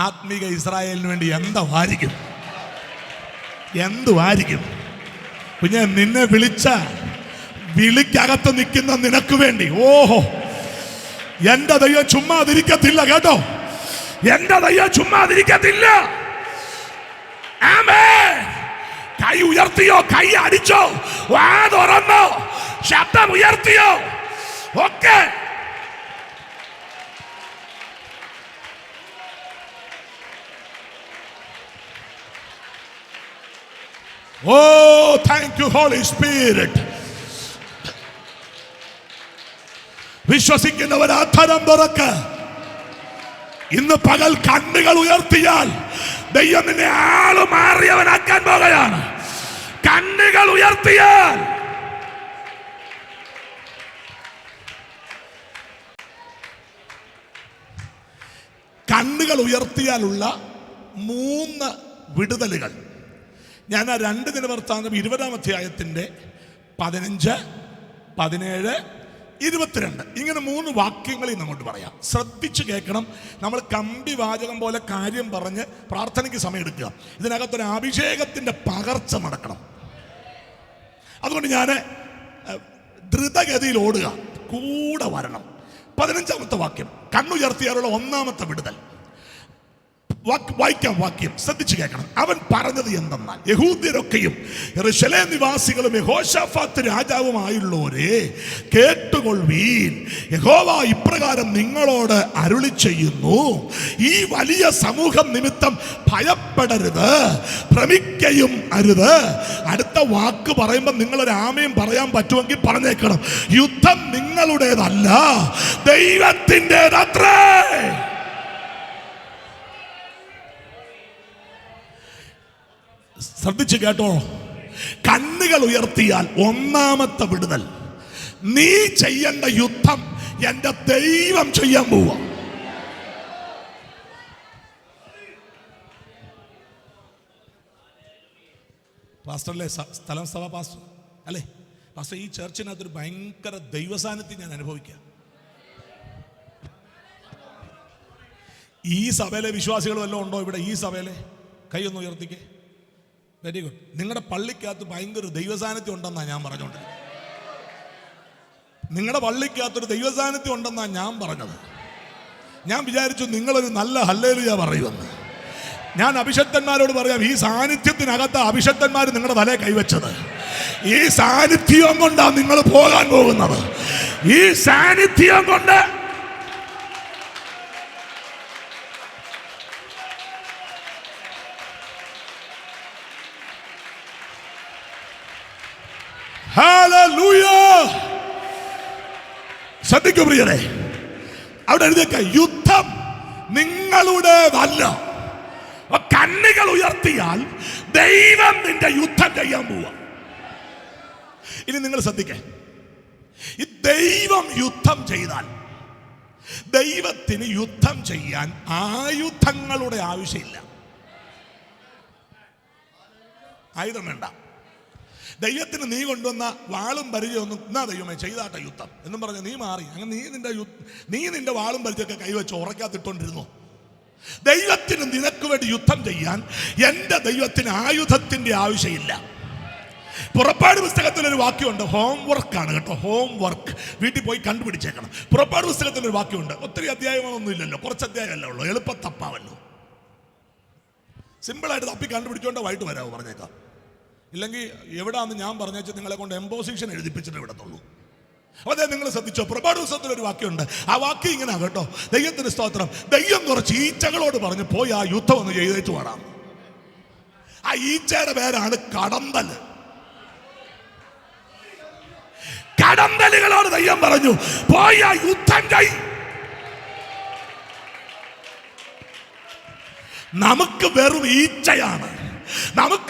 ആത്മിക ഇസ്രായേലിന് വേണ്ടി എന്തുവായിരിക്കും? കുഞ്ഞെ, നിന്നെ വിളിച്ച വിളിക്കകത്ത് നിൽക്കുന്ന നിനക്ക് വേണ്ടി, ഓഹോ, എന്റെ ദൈവം ചുമ്മാതിരിക്കത്തില്ല കേട്ടോ, എന്റെ ദൈവം ചുമ്മാതിരിക്കത്തില്ല. കൈ ഉയർത്തിയോ, കൈ അടിച്ചോ, വാ തുറന്നോ, ശബ്ദം ഉയർത്തിയോ, ഒക്കെ Oh, thank you, Holy Spirit. വിശ്വസിക്കുന്നവർ അധരം തുറക്ക. ഇന്ന് പകൽ കണ്ണുകൾ ഉയർത്തിയാൽ ദൈവം നിന്നെ ആള് മാറിയവനാക്കാൻ പോകുകയാണ്. കണ്ണുകൾ ഉയർത്തിയാൽ കണ്ണുകൾ ഉയർത്തിയാലുള്ള 3 വിടുതലുകൾ ഞാൻ ആ 2 ദിനവൃത്താന്തം 20-ാം അധ്യായത്തിൻ്റെ 15, 17, 22 ഇങ്ങനെ 3 വാക്യങ്ങളിൽ നമ്മോട്ട് പറയാം. ശ്രദ്ധിച്ച് കേൾക്കണം. നമ്മൾ കമ്പി വാചകം പോലെ കാര്യം പറഞ്ഞ് പ്രാർത്ഥനയ്ക്ക് സമയമെടുക്കുക. ഇതിനകത്തൊരു അഭിഷേകത്തിൻ്റെ പകർച്ച നടക്കണം. അതുകൊണ്ട് ഞാൻ ദ്രുതഗതിയിൽ ഓടുക, കൂടെ വരണം. 15-ാമത്തെ വാക്യം, കണ്ണുയർത്തിയാലുള്ള 1-ാമത്തെ വിടുതൽ. വായിക്കാം വാക്യം, ശ്രദ്ധിച്ചു കേൾക്കണം. അവൻ പറഞ്ഞത് എന്തെന്നാൽ, യഹൂദ്യരൊക്കെയും യെരൂശലേം നിവാസികളും യഹോശാഫാത്ത് രാജാവുമായുള്ളവരെ കേട്ടുകൊള്ളുവീൻ. യഹോവ ഇപ്രകാരം നിങ്ങളോട് അരുളി ചെയ്യുന്നു, ഈ വലിയ സമൂഹം നിമിത്തം ഭയപ്പെടരുത്, ഭ്രമിക്കയും അരുത്. അടുത്ത വാക്ക് പറയുമ്പോൾ നിങ്ങളൊരു ആമയും പറയാൻ പറ്റുമെങ്കിൽ പറഞ്ഞേക്കണം. യുദ്ധം നിങ്ങളുടേതല്ല, ദൈവത്തിൻ്റെതത്രേ. ശ്രദ്ധിച്ച് കേട്ടോ. കണ്ണുകൾ ഉയർത്തിയാൽ 1-ാമത്തെ വിടുതൽ, നീ ചെയ്യേണ്ട യുദ്ധം എന്റെ ദൈവം ചെയ്യാൻ പോവാ. പാസ്റ്ററല്ലേ, സ്ഥലം സഭ പാസ്റ്റർ അല്ലേ? പാസ്റ്റർ, ഈ ചർച്ചിനകത്തൊരു ഭയങ്കര ദൈവസാന്നിധ്യം ഞാൻ അനുഭവിക്കാം. ഈ സഭയിലെ വിശ്വാസികൾ വല്ലതും ഉണ്ടോ ഇവിടെ? ഈ സഭയിലെ കൈ ഒന്ന് ഉയർത്തിക്കേ. Very good. നിങ്ങളുടെ പള്ളിക്കകത്ത് ഭയങ്കര ദൈവസാന്നിധ്യം ഉണ്ടെന്നാണ് ഞാൻ പറഞ്ഞോണ്ട്. നിങ്ങളുടെ പള്ളിക്കകത്തൊരു ദൈവസാന്നിധ്യം ഉണ്ടെന്നാണ് ഞാൻ പറഞ്ഞത്. ഞാൻ വിചാരിച്ചു നിങ്ങളൊരു നല്ല ഹല്ലേലൂയ പറയുമെന്ന്. ഞാൻ അഭിഷക്തന്മാരോട് പറയാം, ഈ സാന്നിധ്യത്തിനകത്ത് അഭിഷക്തന്മാർ നിങ്ങളുടെ തലയെ കൈവച്ചത്. ഈ സാന്നിധ്യം കൊണ്ടാണ് നിങ്ങൾ പോകാൻ പോകുന്നത്. ഈ സാന്നിധ്യം കൊണ്ട് ശ്രദ്ധിക്കൂ പ്രിയരെ, അവിടെ എഴുതിയേക്ക, യുദ്ധം നിങ്ങളുടേതല്ല. കണ്ണുകൾ ഉയർത്തിയാൽ ദൈവം നിന്റെ യുദ്ധം ചെയ്യാൻ പോവാ. ഇനി നിങ്ങൾ ശ്രദ്ധിക്കേ, ഈ ദൈവം യുദ്ധം ചെയ്താൽ, ദൈവത്തിന് യുദ്ധം ചെയ്യാൻ ആയുധങ്ങളുടെ ആവശ്യമില്ല. ആയുധം വേണ്ട. ദൈവത്തിന് നീ കൊണ്ടുവന്ന വാളും പരിചയമൊന്നും, എന്നാ ദൈവമേ ചെയ്താട്ടെ യുദ്ധം എന്നും പറഞ്ഞ് നീ മാറി. അങ്ങനെ നീ നിന്റെ വാളും പരിചയമൊക്കെ കൈവച്ച് ഉറക്കാത്തിട്ടോണ്ടിരുന്നു. ദൈവത്തിന് നിനക്ക് വേണ്ടി യുദ്ധം ചെയ്യാൻ എൻ്റെ ദൈവത്തിന് ആയുധത്തിൻ്റെ ആവശ്യമില്ല. പുറപ്പാട് പുസ്തകത്തിലൊരു വാക്യമുണ്ട്, ഹോംവർക്കാണ് കേട്ടോ, ഹോംവർക്ക്. വീട്ടിൽ പോയി കണ്ടുപിടിച്ചേക്കണം. പുറപ്പാട് പുസ്തകത്തിലൊരു വാക്യമുണ്ട്. ഒത്തിരി അധ്യായങ്ങളൊന്നും ഇല്ലല്ലോ, കുറച്ച് അധ്യായമല്ലേ ഉള്ളൂ, എളുപ്പം തപ്പാവല്ലോ. സിമ്പിളായിട്ട് തപ്പി കണ്ടുപിടിച്ചോണ്ട് വൈകിട്ട് വരാമോ പറഞ്ഞേക്കാം. ഇല്ലെങ്കിൽ എവിടാന്ന് ഞാൻ പറഞ്ഞേച്ച് നിങ്ങളെ കൊണ്ട് എംപോസിഷൻ എഴുതിപ്പിച്ചിട്ട് വിടത്തുള്ളൂ. അതെ, നിങ്ങൾ ശ്രദ്ധിച്ചോ, പ്രഭാത ദിവസത്തിൽ ഒരു വാക്യമുണ്ട്. ആ വാക്യം ഇങ്ങനെ കേട്ടോ, ദൈവത്തിന് സ്തോത്രം. ദൈവം കുറച്ച് ഈച്ചകളോട് പറഞ്ഞു, പോയി ആ യുദ്ധം ഒന്ന് ചെയ്തേച്ചു വേണം. ആ ഈച്ചയുടെ പേരാണ് കടന്തൽ. കടന്തലുകളോട് ദൈവം പറഞ്ഞു, പോയി ആ യുദ്ധം ചെയ്. നമുക്ക്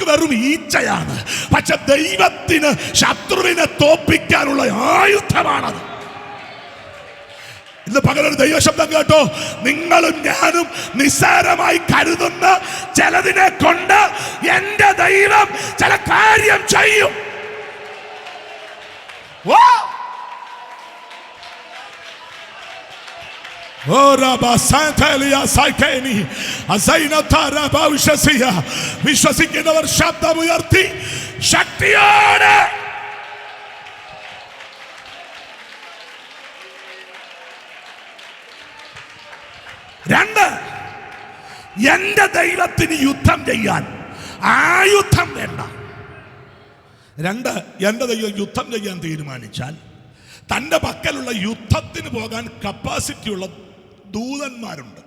വെറും ഈച്ചയാണ്, പക്ഷെ ദൈവത്തിന് ശത്രുവിനെ തോൽപ്പിക്കാനുള്ള ആയുധമാണത്. ഇന്ന് പകലൊരു ദൈവശബ്ദം കേട്ടോ, നിങ്ങളും ഞാനും നിസ്സാരമായി കരുതുന്ന ചിലതിനെ കൊണ്ട് എന്റെ ദൈവം ചില കാര്യം ചെയ്യും. വിശ്വസിക്കുന്നവർ ശബ്ദമുയർത്തി ശക്തിയോടെ രണ്ട്, എന്റെ ദൈവത്തിന് യുദ്ധം ചെയ്യാൻ ആയുധം വേണ്ട. രണ്ട്, എന്റെ ദൈവം യുദ്ധം ചെയ്യാൻ തീരുമാനിച്ചാൽ തൻ്റെ പക്കലുള്ള യുദ്ധത്തിന് പോകാൻ കപ്പാസിറ്റിയുള്ള ദൂതന്മാരുണ്ട്.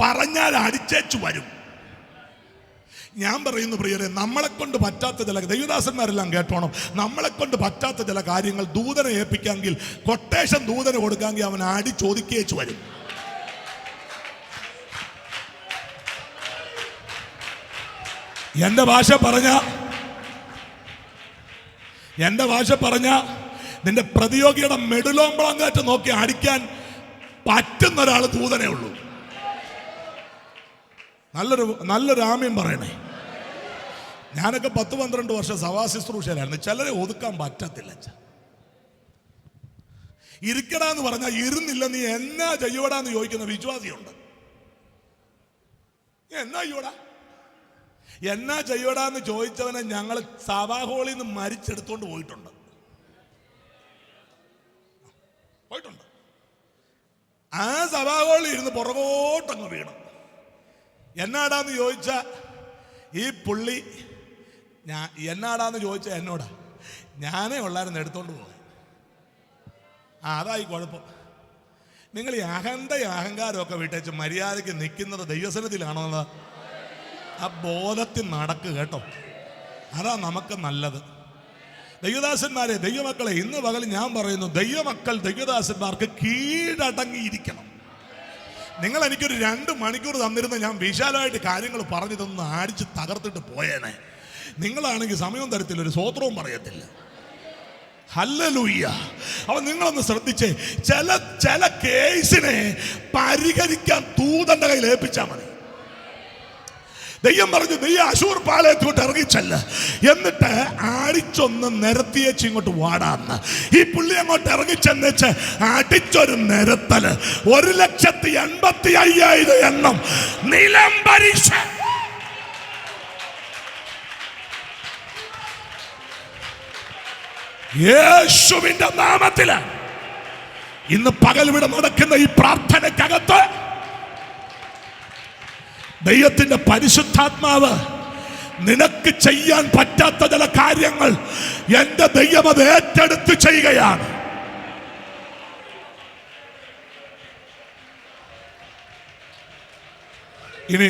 പറഞ്ഞാൽ അടിച്ചേച്ചു വരും. ഞാൻ പറയുന്നു പ്രിയരെ, നമ്മളെ കൊണ്ട് പറ്റാത്ത ചില ദൈവദാസന്മാരെല്ലാം കേട്ടോണം, നമ്മളെ കൊണ്ട് പറ്റാത്ത ചില കാര്യങ്ങൾ ദൂതനെ ഏൽപ്പിക്കാമെങ്കിൽ, കൊട്ടേഷൻ ദൂതന് കൊടുക്കാമെങ്കിൽ അവൻ അടി ചോദിക്കേച്ചു വരും. എൻ്റെ ഭാഷ പറഞ്ഞ നിന്റെ പ്രതിയോഗിയുടെ മെഡുലോമ്പളങ്ങാറ്റ് നോക്കി അടിക്കാൻ പറ്റുന്ന ഒരാൾ ദൂതനേ ഉള്ളൂ. നല്ലൊരു ആമയും പറയണേ. ഞാനൊക്കെ 10-12 വർഷം സഭാശുശ്രൂഷയിലായിരുന്നു. ചിലരെ ഒതുക്കാൻ പറ്റത്തില്ല. ഇരിക്കടാന്ന് പറഞ്ഞാൽ ഇരുന്നില്ല. നീ എന്നാ ചെയ്യോടാന്ന് ചോദിക്കുന്ന വിശ്വാസിയുണ്ട്. എന്നാ ചെയ്യോടാന്ന് ചോദിച്ചവനെ ഞങ്ങൾ സഭാഹോളിൽ നിന്ന് മരിച്ചെടുത്തോണ്ട് പോയിട്ടുണ്ട്. ആ സഭാഹോളിൽ ഇരുന്ന് പുറകോട്ടങ്ങ് വീണു. എന്നാടാന്ന് ചോദിച്ച ഈ പുള്ളി, എന്നാടാന്ന് ചോദിച്ച എന്നോടാ, ഞാനേ ഉള്ളായിരുന്നു എടുത്തോണ്ട് പോകാൻ. അതായി കുഴപ്പം. നിങ്ങൾ ഈ അഹങ്കാരമൊക്കെ വിട്ടേച്ച് മര്യാദയ്ക്ക് നിൽക്കുന്നത് ദൈവസന്നിധിയിലാണോ? ആ ബോധത്തിൽ നടക്കുക കേട്ടോ. അതാ നമുക്ക് നല്ലത്. ദൈവദാസന്മാരെ, ദൈവമക്കളെ, ഇന്ന് പകൽ ഞാൻ പറയുന്നു, ദൈവമക്കൾ ദൈവദാസന്മാർക്ക് കീഴടങ്ങിയിരിക്കണം. നിങ്ങൾ എനിക്കൊരു 2 മണിക്കൂർ തന്നിരുന്ന ഞാൻ വിശാലമായിട്ട് കാര്യങ്ങൾ പറഞ്ഞിതൊന്ന് അടിച്ച് തകർത്തിട്ട് പോയേനെ. നിങ്ങളാണെങ്കിൽ സമയവും തരത്തില്ല, ഒരു സ്തോത്രവും പറയത്തില്ല. ഹല്ലേലൂയ. അപ്പൊ നിങ്ങളൊന്ന് ശ്രദ്ധിച്ചേ, ചില കേസിനെ പരിഹരിക്കാൻ ദൂതന്റെ കയ്യിൽ ഏൽപ്പിച്ചാൽ മതി. ദൈവം പറഞ്ഞു, നീ അശൂർ പാളയത്തോട്ട് ഇറങ്ങിച്ചല്ല, എന്നിട്ട് അടിച്ചൊന്ന് നിരത്തിയേച്ച് ഇങ്ങോട്ട് വാടാന്ന്. ഈ പുള്ളി അങ്ങോട്ട് ഇറങ്ങിച്ചെന്നേച്ച് അടിച്ചൊരു നിരത്തല് 1,85,000 എണ്ണം നിലം പരീക്ഷ. യേശുവിന്റെ നാമത്തില് ഇന്ന് പകൽ ഇവിടെ നടക്കുന്ന ഈ പ്രാർത്ഥനയ്ക്കകത്ത് ദൈവത്തിന്റെ പരിശുദ്ധാത്മാവ് നിനക്ക് ചെയ്യാൻ പറ്റാത്ത ചില കാര്യങ്ങൾ എന്റെ ദൈവം അത് ഏറ്റെടുത്ത് ചെയ്യുകയാണ്. ഇനി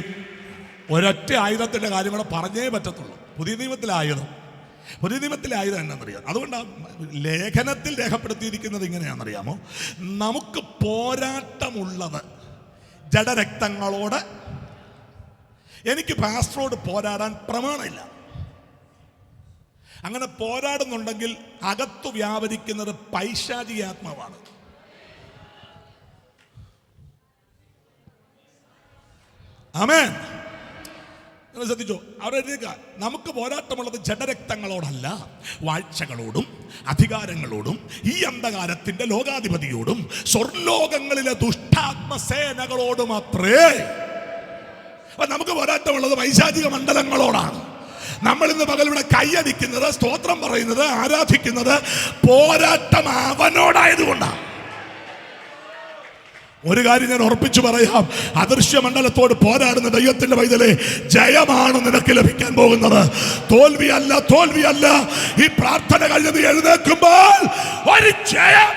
ഒരൊറ്റ ആയുധത്തിന്റെ കാര്യം കൂടെ പറഞ്ഞേ പറ്റത്തുള്ളൂ. പുതിയ നിയമത്തിലെ ആയുധം എന്നറിയാം. അതുകൊണ്ടാണ് ലേഖനത്തിൽ രേഖപ്പെടുത്തിയിരിക്കുന്നത് ഇങ്ങനെയാണെന്നറിയാമോ? നമുക്ക് പോരാട്ടമുള്ളത് ജഡരക്തങ്ങളോട്. എനിക്ക് പാസ്റ്ററോട് പോരാടാൻ പ്രമാണമില്ല. അങ്ങനെ പോരാടുന്നുണ്ടെങ്കിൽ അകത്തു വ്യാപരിക്കുന്നത് പൈശാചികാത്മാവാണ്. ആമേൻ. നിങ്ങൾ ശ്രദ്ധിച്ചോ, അവരെഴുതുക, നമുക്ക് പോരാട്ടമുള്ളത് ജഡരക്തങ്ങളോടല്ല, വാഴ്ചകളോടും അധികാരങ്ങളോടും ഈ അന്ധകാരത്തിന്റെ ലോകാധിപതിയോടും സ്വർലോകങ്ങളിലെ ദുഷ്ടാത്മസേനകളോടും മാത്രമേ. അപ്പൊ നമുക്ക് പോരാട്ടമുള്ളത് പൈശാചിക മണ്ഡലങ്ങളോടാണ്. നമ്മൾ ഇന്ന് പകൽ ഇവിടെ കൈയടിക്കുന്നത്, സ്തോത്രം പറയുന്നത്, ആരാധിക്കുന്നത് പോരാട്ടം അവനോടായതുകൊണ്ടാണ്. ഒരു കാര്യം ഞാൻ ഉറപ്പിച്ചു പറയാം, അദൃശ്യ മണ്ഡലത്തോട് പോരാടുന്ന ദൈവത്തിന്റെ പൈതലേ, ജയമാണ് നിനക്ക് ലഭിക്കാൻ പോകുന്നത്. തോൽവിയല്ല, തോൽവിയല്ല. ഈ പ്രാർത്ഥന കഴിഞ്ഞത് എഴുന്നേൽക്കുമ്പോൾ ഒരു ജയം.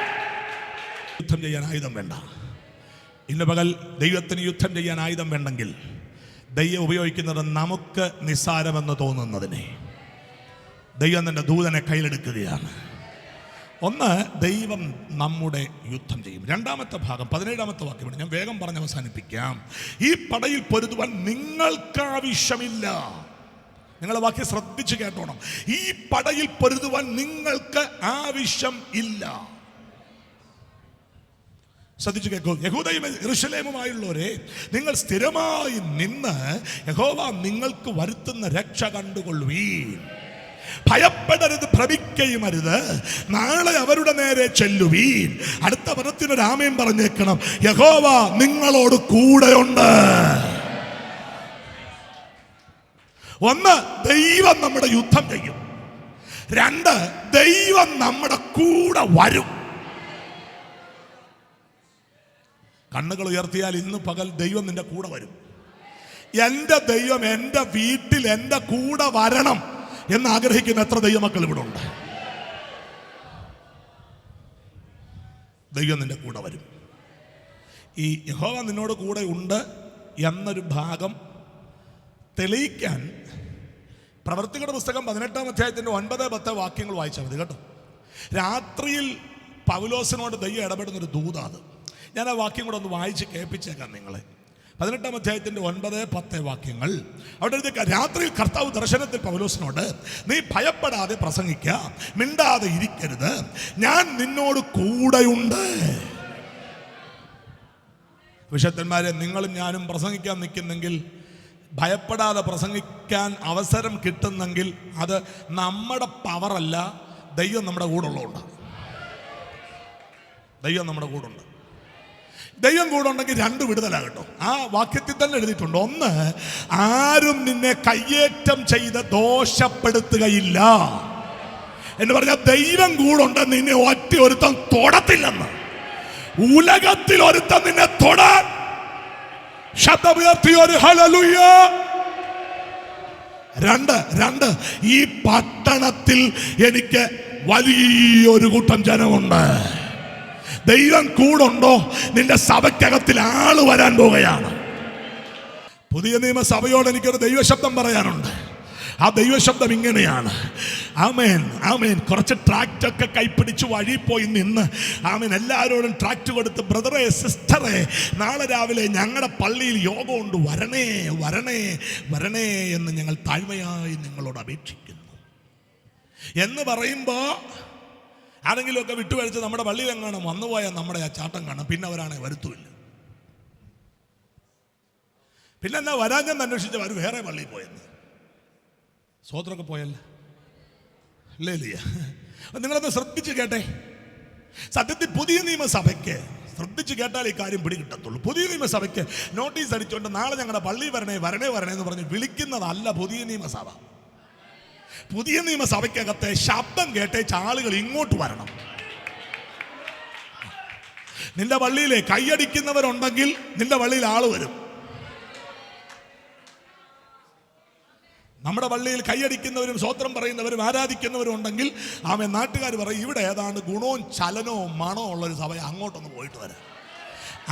യുദ്ധം ചെയ്യാൻ ആയുധം വേണ്ട. ഇന്ന് പകൽ ദൈവത്തിന് യുദ്ധം ചെയ്യാൻ ആയുധം വേണ്ടെങ്കിൽ ദൈവം ഉപയോഗിക്കുന്നത് നമുക്ക് നിസ്സാരമെന്ന് തോന്നുന്നതിനെ. ദൈവം തന്റെ ദൂതനെ കയ്യിലെടുക്കുകയാണ്. ഒന്ന്, ദൈവം നമ്മുടെ യുദ്ധം ചെയ്യും. രണ്ടാമത്തെ ഭാഗം 17-ാമത്തെ വാക്യമാണ്. ഞാൻ വേഗം പറഞ്ഞ് അവസാനിപ്പിക്കാം. ഈ പടയിൽ പൊരുതുവാൻ നിങ്ങൾക്ക് ആവശ്യമില്ല. നിങ്ങളെ വാക്യം ശ്രദ്ധിച്ച് കേട്ടോണം. ഈ പടയിൽ പൊരുതുവാൻ നിങ്ങൾക്ക് ആവശ്യം ഇല്ല. ശ്രദ്ധിച്ചു കേൾക്കൂ. യഹൂദയും യെരൂശലേമുമായുള്ളവരെ, നിങ്ങൾ സ്ഥിരമായി നിന്ന് യഹോവ നിങ്ങൾക്ക് വരുത്തുന്ന രക്ഷ കണ്ടുകൊള്ളുവീൻ. ഭയപ്പെടരുത്, ഭ്രമിക്കുകയുമരുത്. നാളെ അവരുടെ നേരെ ചെല്ലുവീൻ. അടുത്ത പദത്തിനൊരു ആമേൻ പറഞ്ഞേക്കണം. യഹോവ നിങ്ങളോട് കൂടെയുണ്ട്. ഒന്ന്, ദൈവം നമ്മുടെ യുദ്ധം ചെയ്യും. രണ്ട്, ദൈവം നമ്മുടെ കൂടെ വരും. കണ്ണുകൾ ഉയർത്തിയാൽ ഇന്ന് പകൽ ദൈവം നിന്റെ കൂടെ വരും. എൻ്റെ ദൈവം എൻ്റെ വീട്ടിൽ എൻ്റെ കൂടെ വരണം എന്ന് ആഗ്രഹിക്കുന്ന എത്ര ദൈവമക്കൾ ഇവിടെ ഉണ്ട്? ദൈവം നിന്റെ കൂടെ വരും. ഈ യഹോവ നിന്നോട് കൂടെ ഉണ്ട് എന്നൊരു ഭാഗം തെളിയിക്കാൻ പ്രവർത്തികളുടെ പുസ്തകം 18-ാം അധ്യായത്തിൻ്റെ 9-10 വാക്യങ്ങൾ വായിച്ചാൽ മതി കേട്ടോ. രാത്രിയിൽ പൗലോസിനോട് ദൈവം ഇടപെടുന്നൊരു ദൂതാണ്. ഞാൻ ആ വാക്യം കൂടെ ഒന്ന് വായിച്ച് കേൾപ്പിച്ചേക്കാം നിങ്ങളെ. 18-ാം അധ്യായത്തിൻ്റെ 9-10 വാക്യങ്ങൾ. അവിടെ രാത്രിയിൽ കർത്താവ് ദർശനത്തിൽ പൗലോസിനോട്, നീ ഭയപ്പെടാതെ പ്രസംഗിക്കുക, മിണ്ടാതെ ഇരിക്കരുത്, ഞാൻ നിന്നോട് കൂടെയുണ്ട്. വിശുദ്ധന്മാരെ, നിങ്ങളും ഞാനും പ്രസംഗിക്കാൻ നിൽക്കുന്നെങ്കിൽ, ഭയപ്പെടാതെ പ്രസംഗിക്കാൻ അവസരം കിട്ടുന്നെങ്കിൽ അത് നമ്മുടെ പവറല്ല, ദൈവം നമ്മുടെ കൂടെ ഉള്ളതുകൊണ്ട്. ദൈവം നമ്മുടെ കൂടെ ഉണ്ട്. ദൈവം കൂടെ ഉണ്ടെങ്കിൽ രണ്ട് വിടുതലാകട്ടോ. ആ വാക്യത്തിൽ തന്നെ എഴുതിയിട്ടുണ്ട്. ഒന്ന്, ആരും നിന്നെ കയ്യേറ്റം ചെയ്ത് ദോഷപ്പെടുത്തുകയില്ല എന്ന് പറഞ്ഞാൽ ദൈവം കൂടെ ഉണ്ട്. നിന്നെ ഒറ്റ ഒരുത്തം തൊടത്തില്ലെന്ന്. ഉലകത്തിൽ ഒരുത്തം നിന്നെ തൊടാൻ ശബ്ദമുയർത്തി ഒരു ഹല്ലേലൂയ. രണ്ട്, ഈ പട്ടണത്തിൽ എനിക്ക് വലിയൊരു കൂട്ടം ജനമുണ്ട്. ദൈവം കൂടുണ്ടോ? നിന്റെ സഭയ്ക്കകത്തിൽ ആള് വരാൻ പോവുകയാണ്. പുതിയ നിയമസഭയോട് എനിക്കൊരു ദൈവശബ്ദം പറയാനുണ്ട്. ആ ദൈവശബ്ദം ഇങ്ങനെയാണ്. ആമേൻ, ആമേൻ. കുറച്ച് ട്രാക്റ്റൊക്കെ കൈപ്പിടിച്ച് വഴി പോയി നിന്ന് ആമേൻ എല്ലാവരോടും ട്രാക്റ്റ് കൊടുത്ത്, ബ്രദറെ സിസ്റ്ററെ, നാളെ രാവിലെ ഞങ്ങളുടെ പള്ളിയിൽ യോഗമുണ്ട്, വരണേ വരണേ വരണേ എന്ന് ഞങ്ങൾ താഴ്മയായി നിങ്ങളോട് അപേക്ഷിക്കുന്നു എന്ന് പറയുമ്പോൾ ആരെങ്കിലുമൊക്കെ വിട്ടുവഴിച്ച് നമ്മുടെ പള്ളിയിലെങ്ങാനും വന്നുപോയാൽ നമ്മുടെ ആ ചാട്ടം കാണാം. പിന്നെ അവരാണെ വരുത്തുമില്ല. പിന്നെ എന്നാ വരാഞ്ഞെന്ന് അന്വേഷിച്ച് അവർ വേറെ പള്ളിയിൽ പോയെന്ന്. സ്വോത്രമൊക്കെ പോയല്ലേ? ഇല്ല. നിങ്ങളൊന്ന് ശ്രദ്ധിച്ച് കേട്ടെ. സത്യത്തിൽ പുതിയ നിയമസഭയ്ക്ക് ശ്രദ്ധിച്ച് കേട്ടാൽ ഈ കാര്യം പിടികിട്ടത്തുള്ളൂ. പുതിയ നിയമസഭയ്ക്ക് നോട്ടീസ് അടിച്ചുകൊണ്ട് നാളെ ഞങ്ങളുടെ പള്ളി വരണേ വരണേ വരണേ എന്ന് പറഞ്ഞ് വിളിക്കുന്നതല്ല പുതിയ നിയമസഭ. പുതിയ നിയമസഭയ്ക്കകത്തെ ശബ്ദം കേട്ടേച്ച് ആളുകൾ ഇങ്ങോട്ട് വരണം. നിന്റെ പള്ളിയിലെ കൈയടിക്കുന്നവരുണ്ടെങ്കിൽ നിന്റെ പള്ളിയിൽ ആള് വരും. നമ്മുടെ പള്ളിയിൽ കൈയടിക്കുന്നവരും സ്വോത്രം പറയുന്നവരും ആരാധിക്കുന്നവരും ഉണ്ടെങ്കിൽ ആമേ നാട്ടുകാർ പറയും, ഇവിടെ ഏതാണ്ട് ഗുണവും ചലനവും മണവും ഉള്ളൊരു സഭ, അങ്ങോട്ടൊന്ന് പോയിട്ട് വരാം.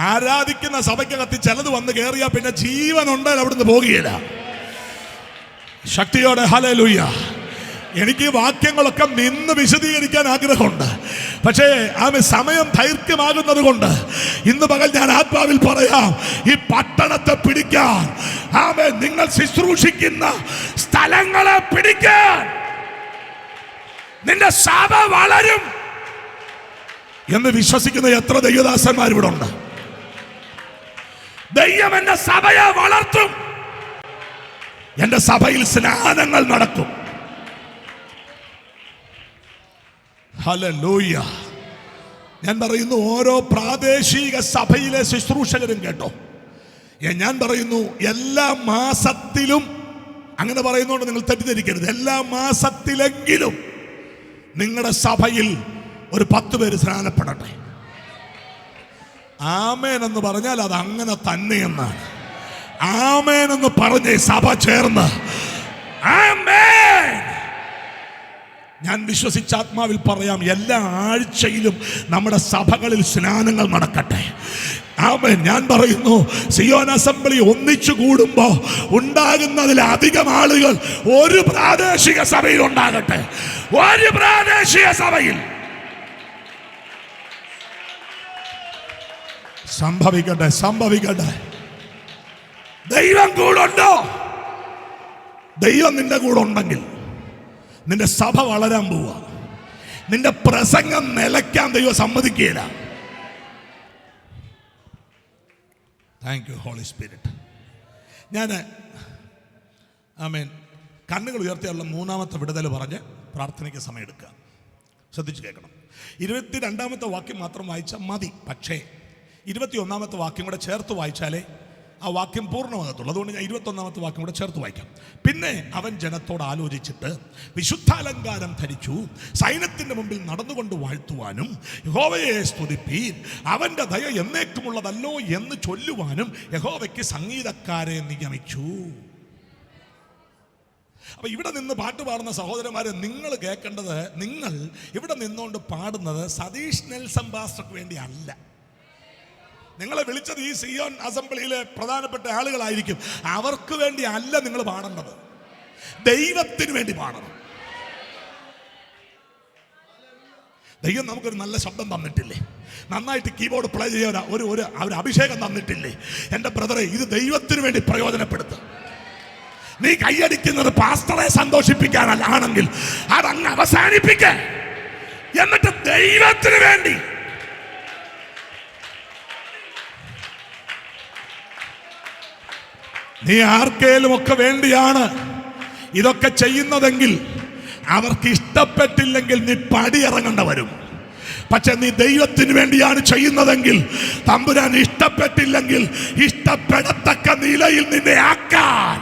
ആരാധിക്കുന്ന സഭയ്ക്കകത്ത് ചിലത് വന്ന് കയറിയാൽ പിന്നെ ജീവനുണ്ടെങ്കിൽ അവിടുന്ന് പോകുകയില്ല. ശക്തിയോടെ ഹല്ലേലൂയ. എനിക്ക് വാക്യങ്ങളൊക്കെ നിന്ന് വിശദീകരിക്കാൻ ആഗ്രഹമുണ്ട്. പക്ഷേ ആമേ സമയം ദൈർഘ്യമാകുന്നത് കൊണ്ട് ഇന്ന് പകൽ ഞാൻ ആത്മാവിൽ പറയാം, ഈ പട്ടണത്തെ പിടിക്കാൻ, ആമേ നിങ്ങൾ ശുശ്രൂഷിക്കുന്ന സ്ഥലങ്ങളെ പിടിക്കാൻ നിന്റെ സഭ വളരും എന്ന് വിശ്വസിക്കുന്ന എത്ര ദൈവദാസന്മാർ ഇവിടെ ഉണ്ട്? ദൈവം എന്റെ സഭയെ വളർത്തും. എന്റെ സഭയിൽ സ്നാനങ്ങൾ നടക്കും. ഹല്ലേലൂയ. ഞാൻ പറയുന്നു, ഓരോ പ്രാദേശിക സഭയിലെ ശുശ്രൂഷകരും കേട്ടോ, ഞാൻ പറയുന്നു, എല്ലാ മാസത്തിലും, അങ്ങനെ പറയുന്നതുകൊണ്ട് നിങ്ങൾ തെറ്റിദ്ധരിക്കരുത്, എല്ലാ മാസത്തിലെങ്കിലും നിങ്ങളുടെ സഭയിൽ ഒരു 10 പേര് സ്നാനപ്പെടട്ടെ. ആമേൻ എന്ന് പറഞ്ഞാൽ അത് അങ്ങനെ തന്നെയെന്നാണ്. ആമേൻ എന്ന് പറഞ്ഞ് സഭ ചേർന്ന് ആമേൻ. ഞാൻ വിശ്വസിച്ച ആത്മാവിൽ പറയാം, എല്ലാ ആഴ്ചയിലും നമ്മുടെ സഭകളിൽ സ്നാനങ്ങൾ നടക്കട്ടെ. ആമേൻ. ഞാൻ പറയുന്നു, സിയോൻ അസംബ്ലി ഒന്നിച്ചു കൂടുമ്പോ ഉണ്ടാകുന്നതിലധികം ആളുകൾ ഒരു പ്രാദേശിക സഭയിൽ ഉണ്ടാകട്ടെ. ഒരു പ്രാദേശിക സഭയിൽ സംഭവിക്കട്ടെ, സംഭവിക്കട്ടെ. ദൈവം കൂടുണ്ടോ? ദൈവം നിന്റെ കൂടെ ഉണ്ടെങ്കിൽ നിന്റെ സഭ വളരാൻ പോവുക. നിന്റെ പ്രസംഗം നിലയ്ക്കാൻ ദൈവം സമ്മതിക്കുകയില്ല. Thank you holy spirit. ഞാൻ ആമേൻ കണ്ണുകൾ ഉയർത്തിയുള്ള മൂന്നാമത്തെ വിടുതൽ പറഞ്ഞ് പ്രാർത്ഥനയ്ക്ക് സമയമെടുക്കുക. ശ്രദ്ധിച്ച് കേൾക്കണം. 22ാമത്തെ വാക്യം മാത്രം വായിച്ചാൽ മതി. പക്ഷേ 21ാമത്തെ വാക്യം കൂടെ ചേർത്ത് വായിച്ചാലേ ആ വാക്യം പൂർണ്ണമാകത്തുള്ളൂ. അതുകൊണ്ട് ഞാൻ 21ാമത്തെ വാക്യം കൂടെ ചേർത്ത് വായിക്കാം. പിന്നെ അവൻ ജനത്തോട് ആലോചിച്ചിട്ട് വിശുദ്ധാലങ്കാരം ധരിച്ചു സൈന്യത്തിന്റെ മുമ്പിൽ നടന്നുകൊണ്ട് വാഴ്ത്തുവാനും യഹോവയെ സ്തുതിപ്പീൻ, അവന്റെ ദയ എന്നേക്കുമുള്ളതല്ലോ എന്ന് ചൊല്ലുവാനും യഹോവയ്ക്ക് സംഗീതക്കാരെ നിയമിച്ചു. അപ്പൊ ഇവിടെ നിന്ന് പാട്ട് പാടുന്ന സഹോദരന്മാരെ, നിങ്ങൾ കേൾക്കേണ്ടത്, നിങ്ങൾ ഇവിടെ നിന്നുകൊണ്ട് പാടുന്നത് സതീഷ് നെൽസൺ പാസ്റ്റർക്ക് വേണ്ടി അല്ല. നിങ്ങളെ വിളിച്ചത് ഈ സിയോൻ അസംബ്ലിയിലെ പ്രധാനപ്പെട്ട ആളുകളായിരിക്കും. അവർക്ക് വേണ്ടി അല്ല നിങ്ങൾ പാടേണ്ടത്, ദൈവത്തിന് വേണ്ടി പാടണം. ദൈവം നമുക്കൊരു നല്ല ശബ്ദം തന്നിട്ടില്ലേ? നന്നായിട്ട് കീബോർഡ് പ്ലേ ചെയ്യാൻ ഒരു അഭിഷേകം തന്നിട്ടില്ലേ? എൻ്റെ ബ്രദറെ, ഇത് ദൈവത്തിന് വേണ്ടി പ്രയോജനപ്പെടുത്തുക. നീ കൈയടിക്കുന്നത് പാസ്റ്ററെ സന്തോഷിപ്പിക്കാനല്ല ആണെങ്കിൽ അതങ്ങ് അവസാനിപ്പിക്ക. എന്നിട്ട് ദൈവത്തിന് വേണ്ടി നീ ആർക്കേലും ഒക്കെ വേണ്ടിയാണ് ഇതൊക്കെ ചെയ്യുന്നതെങ്കിൽ അവർക്ക് ഇഷ്ടപ്പെട്ടില്ലെങ്കിൽ നീ പടിയിറങ്ങേണ്ട വരും. പക്ഷെ നീ ദൈവത്തിന് വേണ്ടിയാണ് ചെയ്യുന്നതെങ്കിൽ തമ്പുരാൻ ഇഷ്ടപ്പെട്ടില്ലെങ്കിൽ ഇഷ്ടപ്പെടത്തക്ക നിലയിൽ നിന്നെ ആക്കാൻ,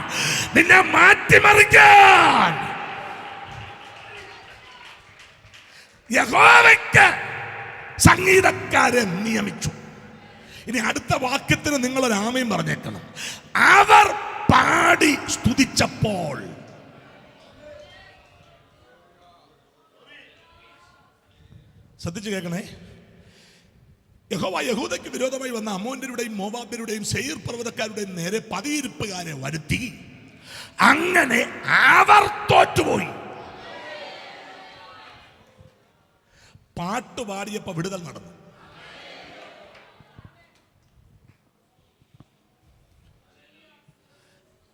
നിന്നെ മാറ്റിമറിക്കാൻ യഹോവയ്ക്ക് സംഗീതക്കാരെ നിയമിച്ചു. ഇനി അടുത്ത വാക്യത്തിന് നിങ്ങളൊരു ആമയും പറഞ്ഞേക്കണം. അവർ പാടി സ്തുതിച്ചപ്പോൾ. ശ്രദ്ധിച്ചു കേൾക്കണേ. യഹോവ യഹൂദയ്ക്ക് വിരോധമായി വന്ന അമ്മോന്യരുടെയും മോവാബ്യരുടെയും സെയീർ പർവ്വതക്കാരുടെയും നേരെ പതിയിരിപ്പുകാരെ വരുത്തി. അങ്ങനെ അവർ തോറ്റുപോയി. പാട്ട് പാടിയപ്പോ വിടുതൽ നടന്നു.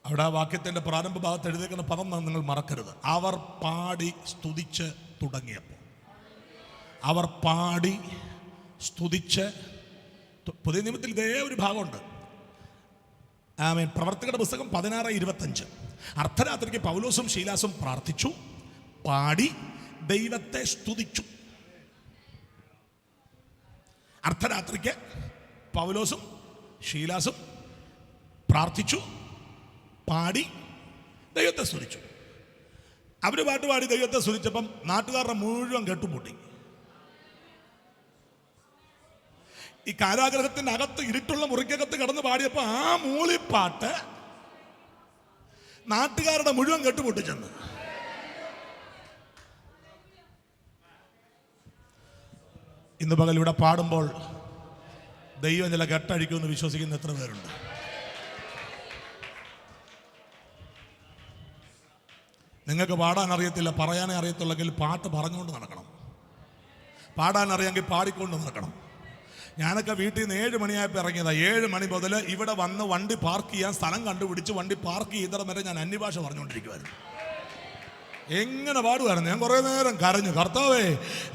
അവിടെ ആ വാക്യത്തിന്റെ പ്രാരംഭ ഭാഗത്ത് എഴുതിയിരിക്കുന്ന പദം നിങ്ങൾ മറക്കരുത്. അവർ പാടി സ്തുതിച്ച് തുടങ്ങിയപ്പോൾ. അവർ പാടി സ്തുതിച്ച്. പുതിയ നിയമത്തിൽ ഇതേ ഒരു ഭാഗമുണ്ട്. ആമേൻ. പ്രവർത്തകരുടെ പുസ്തകം 16:25. അർദ്ധരാത്രിക്ക് പൗലോസും ശീലാസും പ്രാർത്ഥിച്ചു, പാടി ദൈവത്തെ സ്തുതിച്ചു. അർദ്ധരാത്രിക്ക് പൗലോസും ശീലാസും പ്രാർത്ഥിച്ചു, പാടി ദൈവത്തെ സ്തുതിച്ചു. അവര് പാട്ടുപാടി ദൈവത്തെ സ്തുതിച്ചപ്പം നാട്ടുകാരുടെ മുഴുവൻ കെട്ടുപൊട്ടി. ഈ കാരാഗ്രഹത്തിന്റെ അകത്ത് ഇരുട്ടുള്ള മുറിക്കകത്ത് കിടന്ന് പാടിയപ്പോ ആ മൂളിപ്പാട്ട് നാട്ടുകാരുടെ മുഴുവൻ കെട്ടുപൊട്ടിച്ചെന്ന്. ഇന്ന് പകൽ ഇവിടെ പാടുമ്പോൾ ദൈവം ചില കെട്ടഴിക്കുമെന്ന് വിശ്വസിക്കുന്ന എത്ര പേരുണ്ട്? നിങ്ങൾക്ക് പാടാൻ അറിയത്തില്ല, പറയാനേ അറിയത്തുള്ളെങ്കിൽ പാട്ട് പറഞ്ഞുകൊണ്ട് നടക്കണം. പാടാൻ അറിയാമെങ്കിൽ പാടിക്കൊണ്ട് നടക്കണം. ഞാനൊക്കെ വീട്ടിൽ നിന്ന് 7 മണിയായപ്പോൾ ഇറങ്ങിയതാണ്. 7 മണി മുതൽ ഇവിടെ വന്ന് വണ്ടി പാർക്ക് ചെയ്യാൻ സ്ഥലം കണ്ടുപിടിച്ച് വണ്ടി പാർക്ക് ചെയ്തിടം വരെ ഞാൻ അന്യഭാഷ പറഞ്ഞുകൊണ്ടിരിക്കുമായിരുന്നു. എങ്ങനെ പാടുമായിരുന്നു. ഞാൻ കുറേ നേരം കരഞ്ഞു, കർത്താവേ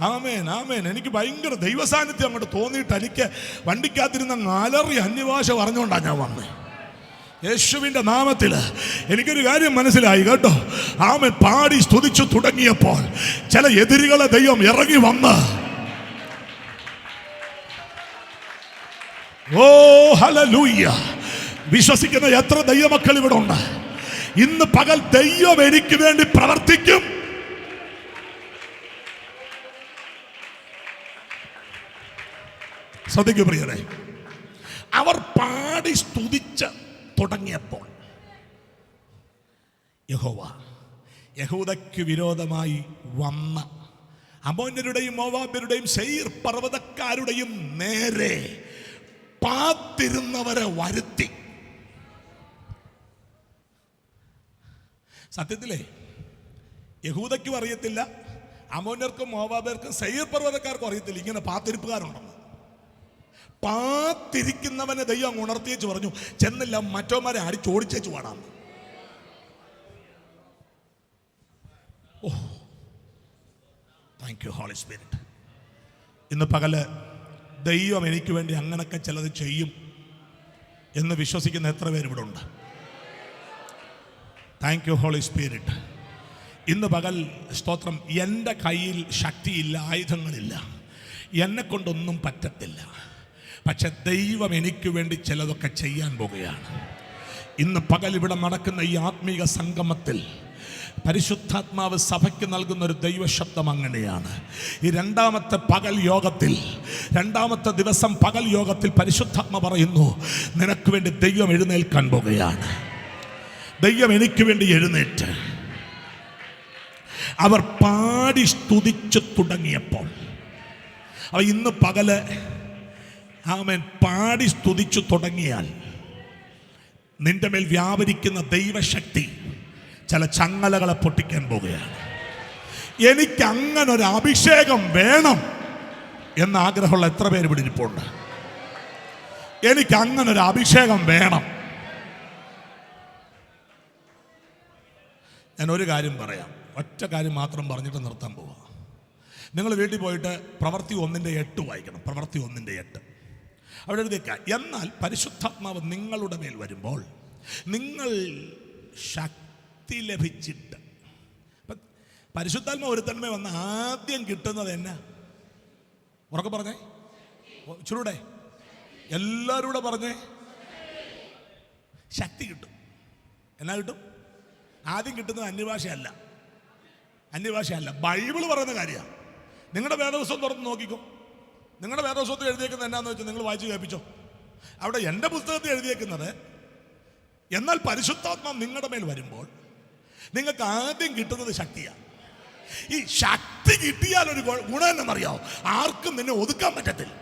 ആമേൻ ആമേൻ. എനിക്ക് ഭയങ്കര ദൈവസാന്നിധ്യം അങ്ങോട്ട് തോന്നിയിട്ട് എനിക്ക് വണ്ടിക്കകത്തിരുന്ന അലറി അന്യഭാഷ പറഞ്ഞുകൊണ്ടാണ് ഞാൻ വന്നത്. യേശുവിൻ്റെ നാമത്തിൽ എനിക്കൊരു കാര്യം മനസ്സിലായി കേട്ടോ. ആമേൻ. പാടി സ്തുതിച്ചു തുടങ്ങിയപ്പോൾ ചില എതിരുകളെ ദൈവം ഇറങ്ങി വന്ന്, ഓ ഹല്ലേലൂയ. വിശ്വസിക്കുന്ന എത്ര ദൈവമക്കൾ ഇവിടെ ഉണ്ട്? ഇന്ന് പകൽ ദൈവം എനിക്ക് വേണ്ടി പ്രവർത്തിക്കും. ശ്രദ്ധിക്കൂ പ്രിയരെ, അവർ പാടി സ്തുതിച്ച് തുടങ്ങിയപ്പോൾ യഹോവ യഹൂദയ്ക്ക് വിരോധമായി വന്ന അമ്മോന്യരുടെയും മോവാബ്യരുടെയും സെയീർ പർവ്വതക്കാരുടെയും നേരെ പാത്തിരുന്നവരെ വരുത്തി. സത്യത്തിലേ യഹൂദയ്ക്കും അറിയത്തില്ല, അമ്മോന്യർക്കും മോവാബ്യർക്കും സെയീർ പർവ്വതക്കാർക്കും അറിയത്തില്ല ഇങ്ങനെ പാത്തിരിപ്പുകാരുണ്ടെന്ന്. പാത്തിരിക്കുന്നവനെ ദൈവം ഉണർത്തിയേച്ച് പറഞ്ഞു, ചെന്നില്ല മറ്റോമാരെ അടിച്ചോടിച്ചേച്ചു വേണം. ഓ, താങ്ക് യു ഹോളി സ്പിരിറ്റ്. ഇന്ന് പകല് ദൈവം എനിക്ക് വേണ്ടി അങ്ങനൊക്കെ ചിലത് ചെയ്യും എന്ന് വിശ്വസിക്കുന്ന എത്ര പേര് ഇവിടെ ഉണ്ട്? Thank you holy spirit. ഇന്ന് പകൽ സ്തോത്രം, എൻ്റെ കയ്യിൽ ശക്തിയില്ല, ആയുധങ്ങളില്ല, എന്നെ കൊണ്ടൊന്നും പറ്റത്തില്ല. പക്ഷെ ദൈവം എനിക്ക് വേണ്ടി ചിലതൊക്കെ ചെയ്യാൻ പോകുകയാണ്. ഇന്ന് പകൽ ഇവിടെ നടക്കുന്ന ഈ ആത്മീക സംഗമത്തിൽ പരിശുദ്ധാത്മാവ് സഭയ്ക്ക് നൽകുന്ന ഒരു ദൈവശബ്ദം അങ്ങനെയാണ്. ഈ രണ്ടാമത്തെ പകൽ യോഗത്തിൽ, രണ്ടാമത്തെ ദിവസം പകൽ യോഗത്തിൽ പരിശുദ്ധാത്മ പറയുന്നു, നിനക്ക് വേണ്ടി ദൈവം എഴുന്നേൽക്കാൻ പോകുകയാണ്. ദൈവം എനിക്ക് വേണ്ടി എഴുന്നേറ്റ് അവർ പാടി സ്തുതിച്ചു തുടങ്ങിയപ്പോൾ, ഇന്ന് പകല് ആമേൻ പാടി സ്തുതിച്ചു തുടങ്ങിയാൽ നിന്റെ മേൽ വ്യാപരിക്കുന്ന ദൈവശക്തി ചില ചങ്ങലകളെ പൊട്ടിക്കാൻ പോവുകയാണ്. എനിക്ക് അങ്ങനെ ഒരു അഭിഷേകം വേണം എന്ന ആഗ്രഹമുള്ള എത്ര പേര് ഇവിടെ ഇരിപ്പുണ്ട്? എനിക്ക് അങ്ങനെ ഒരു അഭിഷേകം വേണം. ഞാൻ ഒരു കാര്യം പറയാം, ഒറ്റ കാര്യം മാത്രം പറഞ്ഞിട്ട് നിർത്താൻ പോവാം. നിങ്ങൾ വീട്ടിൽ പോയിട്ട് പ്രവൃത്തി 1:8 വായിക്കണം. പ്രവൃത്തി 1:8 അവിടെ എഴുതിയേക്കാം, എന്നാൽ പരിശുദ്ധാത്മാവ് നിങ്ങളുടെ മേൽ വരുമ്പോൾ നിങ്ങൾ ശക്തി ലഭിച്ചിട്ട്. പരിശുദ്ധാത്മാവ് ഒരുത്തന്മേ വന്ന് ആദ്യം കിട്ടുന്നത് എന്നാ? ഉറക്കെ പറഞ്ഞേ, ചുരുടെ എല്ലാവരും കൂടെ പറഞ്ഞേ, ശക്തി കിട്ടും. എന്നാ കിട്ടും? ആദ്യം കിട്ടുന്നത് അന്യഭാഷയല്ല, അന്യഭാഷയല്ല, ബൈബിള് പറയുന്ന കാര്യമാണ്. നിങ്ങളുടെ വേദപുസ്തകം തുറന്ന് നോക്കിക്കോ. നിങ്ങളുടെ വേദപുസ്തകത്തിൽ എഴുതിയേക്കുന്നത് എന്നാന്ന് വെച്ചാൽ നിങ്ങൾ വായിച്ച് കേൾപ്പിച്ചോ. അവിടെ എൻ്റെ പുസ്തകത്തിൽ എഴുതിയേക്കുന്നത്, എന്നാൽ പരിശുദ്ധാത്മാവ് നിങ്ങളുടെ മേൽ വരുമ്പോൾ നിങ്ങൾക്ക് ആദ്യം കിട്ടുന്നത് ശക്തിയാണ്. ഈ ശക്തി കിട്ടിയാൽ ഒരു ഗുണം എന്നറിയാമോ? ആർക്കും നിന്നെ ഒതുക്കാൻ പറ്റത്തില്ല.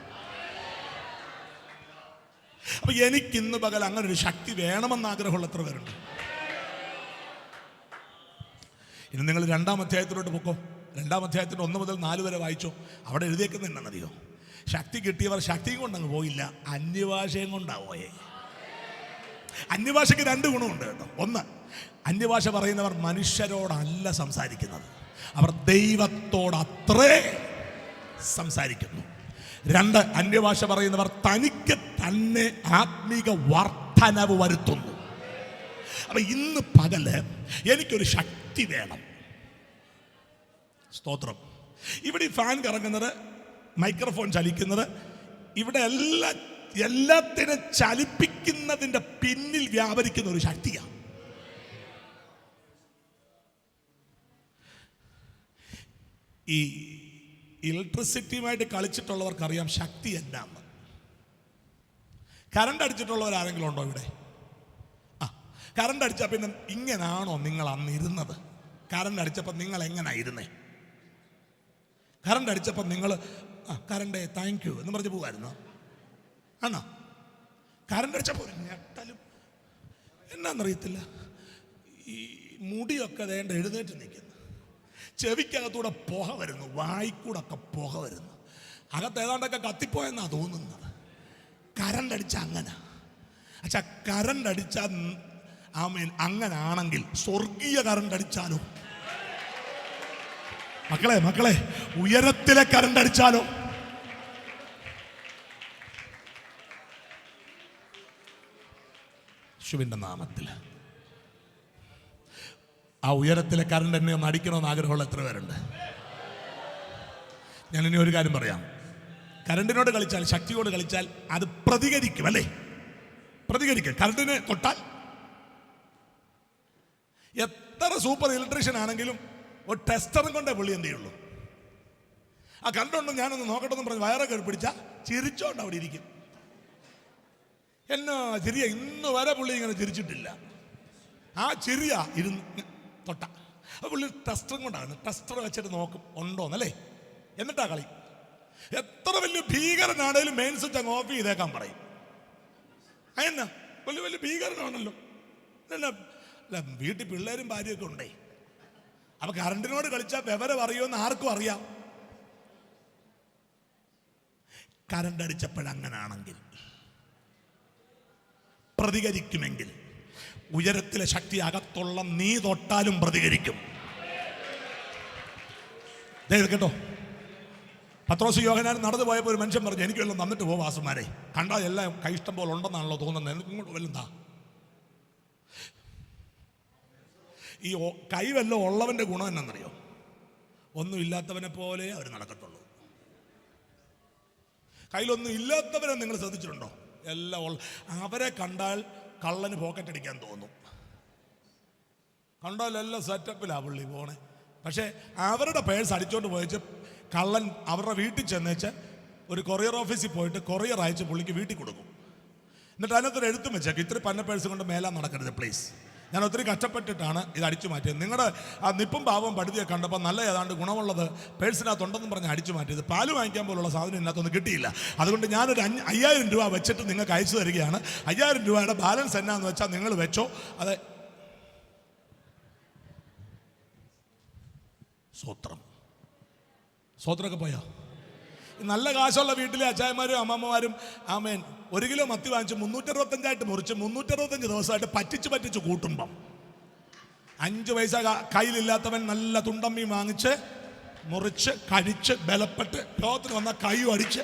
അപ്പൊ എനിക്ക് ഇന്ന് പകൽ അങ്ങനെ ഒരു ശക്തി വേണമെന്ന് ആഗ്രഹമുള്ള എത്ര പേരുണ്ട്? ഇനി നിങ്ങൾ 2-ാം അധ്യായത്തിലോട്ട് പൊക്കോ. 2-ാം അധ്യായത്തിൻ്റെ 1 മുതൽ 4 വരെ വായിച്ചോ. അവിടെ എഴുതിയേക്കുന്നത് എന്നാണെന്നറിയോ? ശക്തി കിട്ടിയവർ ശക്തിയും കൊണ്ടങ്ങ് പോയില്ല, അന്യഭാഷയും കൊണ്ടാണ് പോയേ. അന്യഭാഷയ്ക്ക് 2 ഗുണമുണ്ട് കേട്ടോ. ഒന്ന്, അന്യഭാഷ പറയുന്നവർ മനുഷ്യരോടല്ല സംസാരിക്കുന്നത്, അവർ ദൈവത്തോടത്രേ സംസാരിക്കുന്നു. 2, അന്യഭാഷ പറയുന്നവർ തനിക്ക് തന്നെ ആത്മീക വർധനവ് വരുത്തുന്നു. അപ്പൊ ഇന്ന് പകല് എനിക്കൊരു ശക്തി വേണം. സ്തോത്രം. ഇവിടെ ഈ ഫാൻ കറങ്ങുന്നത്, മൈക്രോഫോൺ ചലിക്കുന്നത്, ഇവിടെ എല്ലാത്തിനും ചലിപ്പിക്കുന്നതിൻ്റെ പിന്നിൽ വ്യാപരിക്കുന്ന ഒരു ശക്തിയാണ്. ഈ ഇലക്ട്രിസിറ്റിയുമായിട്ട് കളിച്ചിട്ടുള്ളവർക്കറിയാം ശക്തി എന്താന്ന്. കറണ്ട് അടിച്ചിട്ടുള്ളവർ ആരെങ്കിലും ഉണ്ടോ ഇവിടെ? കറണ്ട് അടിച്ചാൽ പിന്നെ ഇങ്ങനാണോ നിങ്ങൾ അന്ന് ഇരുന്നത്? കറണ്ട് അടിച്ചപ്പോൾ നിങ്ങൾ എങ്ങനെയാ ഇരുന്നേ? കറണ്ട് അടിച്ചപ്പോൾ നിങ്ങൾ കറണ്ടേ താങ്ക് യു എന്ന് പറഞ്ഞ് പോകാമായിരുന്നോ? ആണോ? കറണ്ട് അടിച്ചപ്പോൾ ഒരു ഞെട്ടലും എന്നാന്നറിയത്തില്ല, ഈ മുടിയൊക്കെ വേണ്ട എഴുന്നേറ്റ് നിൽക്കുന്നു, ചെവിക്കകത്തൂടെ പുക വരുന്നു, വായിക്കൂടൊക്കെ പുക വരുന്നു, അകത്ത് ഏതാണ്ടൊക്കെ കത്തിപ്പോയെന്നാ തോന്നുന്നത്. കറണ്ട് അടിച്ച അങ്ങനെ. അച്ഛാ, കറണ്ട് അടിച്ചാൽ ആമേൻ അങ്ങനാണെങ്കിൽ സ്വർഗീയ കറണ്ട് അടിച്ചാലോ? മക്കളെ ഉയരത്തിലെ കറണ്ട് അടിച്ചാലോ? യേശുവിന്റെ നാമത്തിൽ ആ ഉയരത്തിലെ കറണ്ട് എന്നെ ഒന്ന് അടിക്കണമെന്ന് ആഗ്രഹമുള്ള എത്ര പേരുണ്ട്? ഞാൻ ഇനി ഒരു കാര്യം പറയാം. കറണ്ടിനോട് കളിച്ചാൽ, ശക്തിയോട് കളിച്ചാൽ അത് പ്രതികരിക്കും, അല്ലേ? പ്രതികരിക്കും. കറണ്ടിനെ തൊട്ടാൽ എത്ര സൂപ്പർ ഇലക്ട്രീഷ്യൻ ആണെങ്കിലും ഒരു ടെസ്റ്ററും കൊണ്ടേ പുള്ളി എന്ത് ചെയ്യുള്ളൂ. ആ കറണ്ടുണ്ടോ ഞാനൊന്ന് നോക്കട്ടെന്ന് പറഞ്ഞ് വയറൊക്കെ പിടിച്ചാൽ ചിരിച്ചോണ്ട് അവിടെ ഇരിക്കും. എന്നാ ചിരിയ, ഇന്ന് വരെ പുള്ളി ഇങ്ങനെ ചിരിച്ചിട്ടില്ല. ആ ചിരിയ ഇരുന്ന് തൊട്ട പുള്ളി ടെസ്റ്ററും കൊണ്ടാണ്, ടെസ്റ്റർ വെച്ചിട്ട് നോക്കും ഉണ്ടോന്നല്ലേ, എന്നിട്ടാ കളി. എത്ര വലിയ ഭീകരനാണേലും മെയിൻ സ്വിച്ച് അങ്ങ് ഓഫ് ചെയ്തേക്കാൻ പറയും. അതെന്നാ വലിയ വലിയ ഭീകരനാണല്ലോ. അല്ല, വീട്ടിൽ പിള്ളേരും ഭാര്യയൊക്കെ ഉണ്ടേ. അപ്പൊ കറണ്ടിനോട് കളിച്ചാൽ വിവരം അറിയുമെന്ന് ആർക്കും അറിയാം. കറണ്ട് അടിച്ചപ്പോഴങ്ങനാണെങ്കിൽ പ്രതികരിക്കുമെങ്കിൽ ഉയരത്തിലെ ശക്തി അകത്തുള്ള നീ തൊട്ടാലും പ്രതികരിക്കും. കേട്ടോ, പത്രോസ് യോഹന്നാൻ നടന്നു പോയപ്പോൾ ഒരു മനുഷ്യൻ പറഞ്ഞു, എനിക്ക് വല്ലതും തന്നിട്ട് പോ വാസുമാരെ, കണ്ടാൽ എല്ലാം കൈ ഇഷ്ടം പോലെ ഉണ്ടെന്നാണല്ലോ തോന്നുന്നത്, എനിക്ക് വല്ലതാ. ഈ കൈ വല്ലതും ഉള്ളവന്റെ ഗുണം എന്നറിയോ? ഒന്നും ഇല്ലാത്തവനെ പോലെ അവർ നടക്കത്തുള്ളൂ. കയ്യിലൊന്നും ഇല്ലാത്തവരെ നിങ്ങൾ ശ്രദ്ധിച്ചിട്ടുണ്ടോ? എല്ലാം അവരെ കണ്ടാൽ കള്ളന് പോക്കറ്റ് അടിക്കാൻ തോന്നും. കണ്ടാൽ എല്ലാം സെറ്റപ്പിലാണ് പുള്ളി പോണേ. പക്ഷേ അവരുടെ പേഴ്സ് അടിച്ചോണ്ട് പോയിച്ച് കള്ളൻ അവരുടെ വീട്ടിൽ ചെന്നേച്ച് ഒരു കൊറിയർ ഓഫീസിൽ പോയിട്ട് കൊറിയർ അയച്ച് പുള്ളിക്ക് വീട്ടിൽ കൊടുക്കും. എന്നിട്ട് അതിനകത്തൊരു എഴുത്തും വെച്ചേക്കും, ഇത്തിരി പന്ന പേഴ്സ് കൊണ്ട് മേലാൻ നടക്കരുത് പ്ലീസ്, ഞാൻ ഒത്തിരി കഷ്ടപ്പെട്ടിട്ടാണ് ഇത് അടിച്ചു മാറ്റിയത്. നിങ്ങളുടെ ആ നിപ്പും പാവം പടുതിയെ കണ്ടപ്പോൾ നല്ല ഏതാണ്ട് ഗുണമുള്ളത് പേഴ്സിനകത്തുണ്ടെന്നും പറഞ്ഞ് അടിച്ചു മാറ്റിയത്. പാല് വാങ്ങിക്കാൻ പോലുള്ള സാധനം ഇതിനകത്തൊന്നും കിട്ടിയില്ല. അതുകൊണ്ട് ഞാനൊരു 5000 രൂപ വെച്ചിട്ട് നിങ്ങൾക്ക് അയച്ചു തരികയാണ്. 5000 രൂപയുടെ ബാലൻസ് എന്നാന്ന് വെച്ചാൽ നിങ്ങൾ വെച്ചോ. അതെ, സ്വത്രമൊക്കെ പോയോ? നല്ല കാശുള്ള വീട്ടിലെ അച്ചായന്മാരും അമ്മമ്മമാരും ആമേൻ 1 കിലോ മത്തി വാങ്ങിച്ച് 365 മുറിച്ച് 365 ദിവസമായിട്ട് പറ്റിച്ച് കൂട്ടുമ്പം 5 പൈസ കയ്യിലില്ലാത്തവൻ നല്ല തുണ്ടമ്മി വാങ്ങിച്ച് മുറിച്ച് കഴിച്ച് ബലപ്പെട്ട് ലോകത്തിന് വന്ന കൈയും അടിച്ച്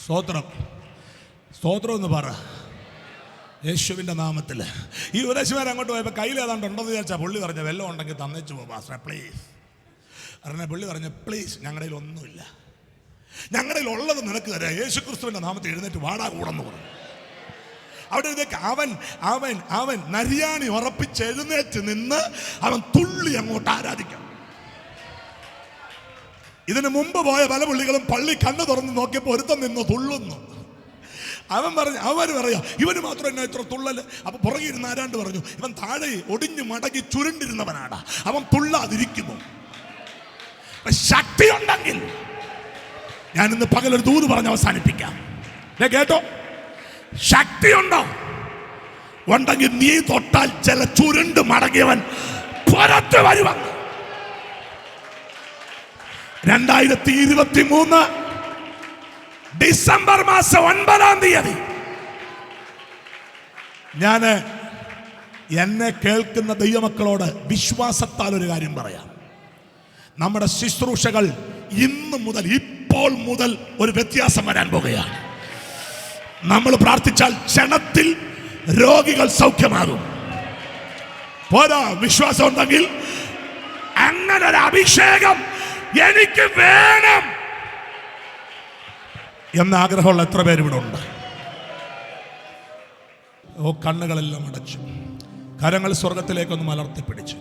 സ്തോത്രം എന്ന് പറ യേശുവിൻ്റെ നാമത്തിൽ. ഈ ഉപദേശമാർ അങ്ങോട്ട് പോയപ്പോൾ കയ്യിൽ ഏതാണ്ട് ഉണ്ടെന്ന് വിചാരിച്ചാൽ പുള്ളി പറഞ്ഞ വെള്ളം ഉണ്ടെങ്കിൽ തന്നേച്ചു പോ പാസ്റ്ററെ പ്ലീസ്. പുള്ളി പറഞ്ഞ പ്ലീസ്, ഞങ്ങളുടെ ഒന്നുമില്ല, ഞങ്ങളുടെ ഉള്ളത് നിനക്ക് തരാം, യേശു ക്രിസ്തുവിൻ്റെ നാമത്തിൽ എഴുന്നേറ്റ് വാടാ കൂടെന്ന് പറഞ്ഞു. അവിടെ ഇതൊക്കെ അവൻ അവൻ അവൻ നരിയാണി ഉറപ്പിച്ച് എഴുന്നേറ്റ് നിന്ന് അവൻ തുള്ളി അങ്ങോട്ട് ആരാധിക്കാം. ഇതിനു മുമ്പ് പോയ പല പുള്ളികളും പള്ളി കണ്ണു തുറന്ന് നോക്കിയപ്പോൾ ഒരുത്തം നിന്ന് തുള്ളുന്നു. അവൻ പറഞ്ഞു, അവർ പറയാ ഇവന് മാത്രം എന്നാ ഇത്ര തുള്ളല്. അപ്പൊ പുറകെ ഇരുന്ന് ആരാണ്ട് പറഞ്ഞു, ഇവൻ താഴെ ഒടിഞ്ഞു മടങ്ങി ചുരുണ്ടിരുന്നവനാണ്, അവൻ തുള്ളാതിരിക്കുന്നു. ശക്തി ഉണ്ടെങ്കിൽ ഞാൻ ഇന്ന് പകലൊരു ദൂത് പറഞ്ഞ് അവസാനിപ്പിക്കാം. കേട്ടോ, ശക്തിയുണ്ടോ ഉണ്ടെങ്കിൽ നീ തൊട്ടാൽ ചില ചുരുണ്ട് മടങ്ങിയവൻ പുറത്ത് വരുവാൻ. 2023 ഡിസംബർ മാസം 9-ാം തീയതി ഞാൻ എന്നെ കേൾക്കുന്ന ദൈവമക്കളോട് വിശ്വാസത്താൽ ഒരു കാര്യം പറയാം. നമ്മുടെ ശുശ്രൂഷകൾ ഇന്ന് മുതൽ, ഇപ്പോൾ മുതൽ ഒരു വ്യത്യാസം വരാൻ പോകുകയാണ്. നമ്മൾ പ്രാർത്ഥിച്ചാൽ ക്ഷണത്തിൽ രോഗികൾ സൗഖ്യമാകും. പോരാ, വിശ്വാസം ഉണ്ടെങ്കിൽ അങ്ങനെ ഒരു അഭിഷേകം എനിക്ക് വേണം എന്ന ആഗ്രഹമുള്ള എത്ര പേര് ഇവിടെ ഉണ്ട്? കണ്ണുകളെല്ലാം അടച്ചു, കരങ്ങൾ സ്വർഗത്തിലേക്കൊന്ന് മലർത്തി പിടിച്ചു.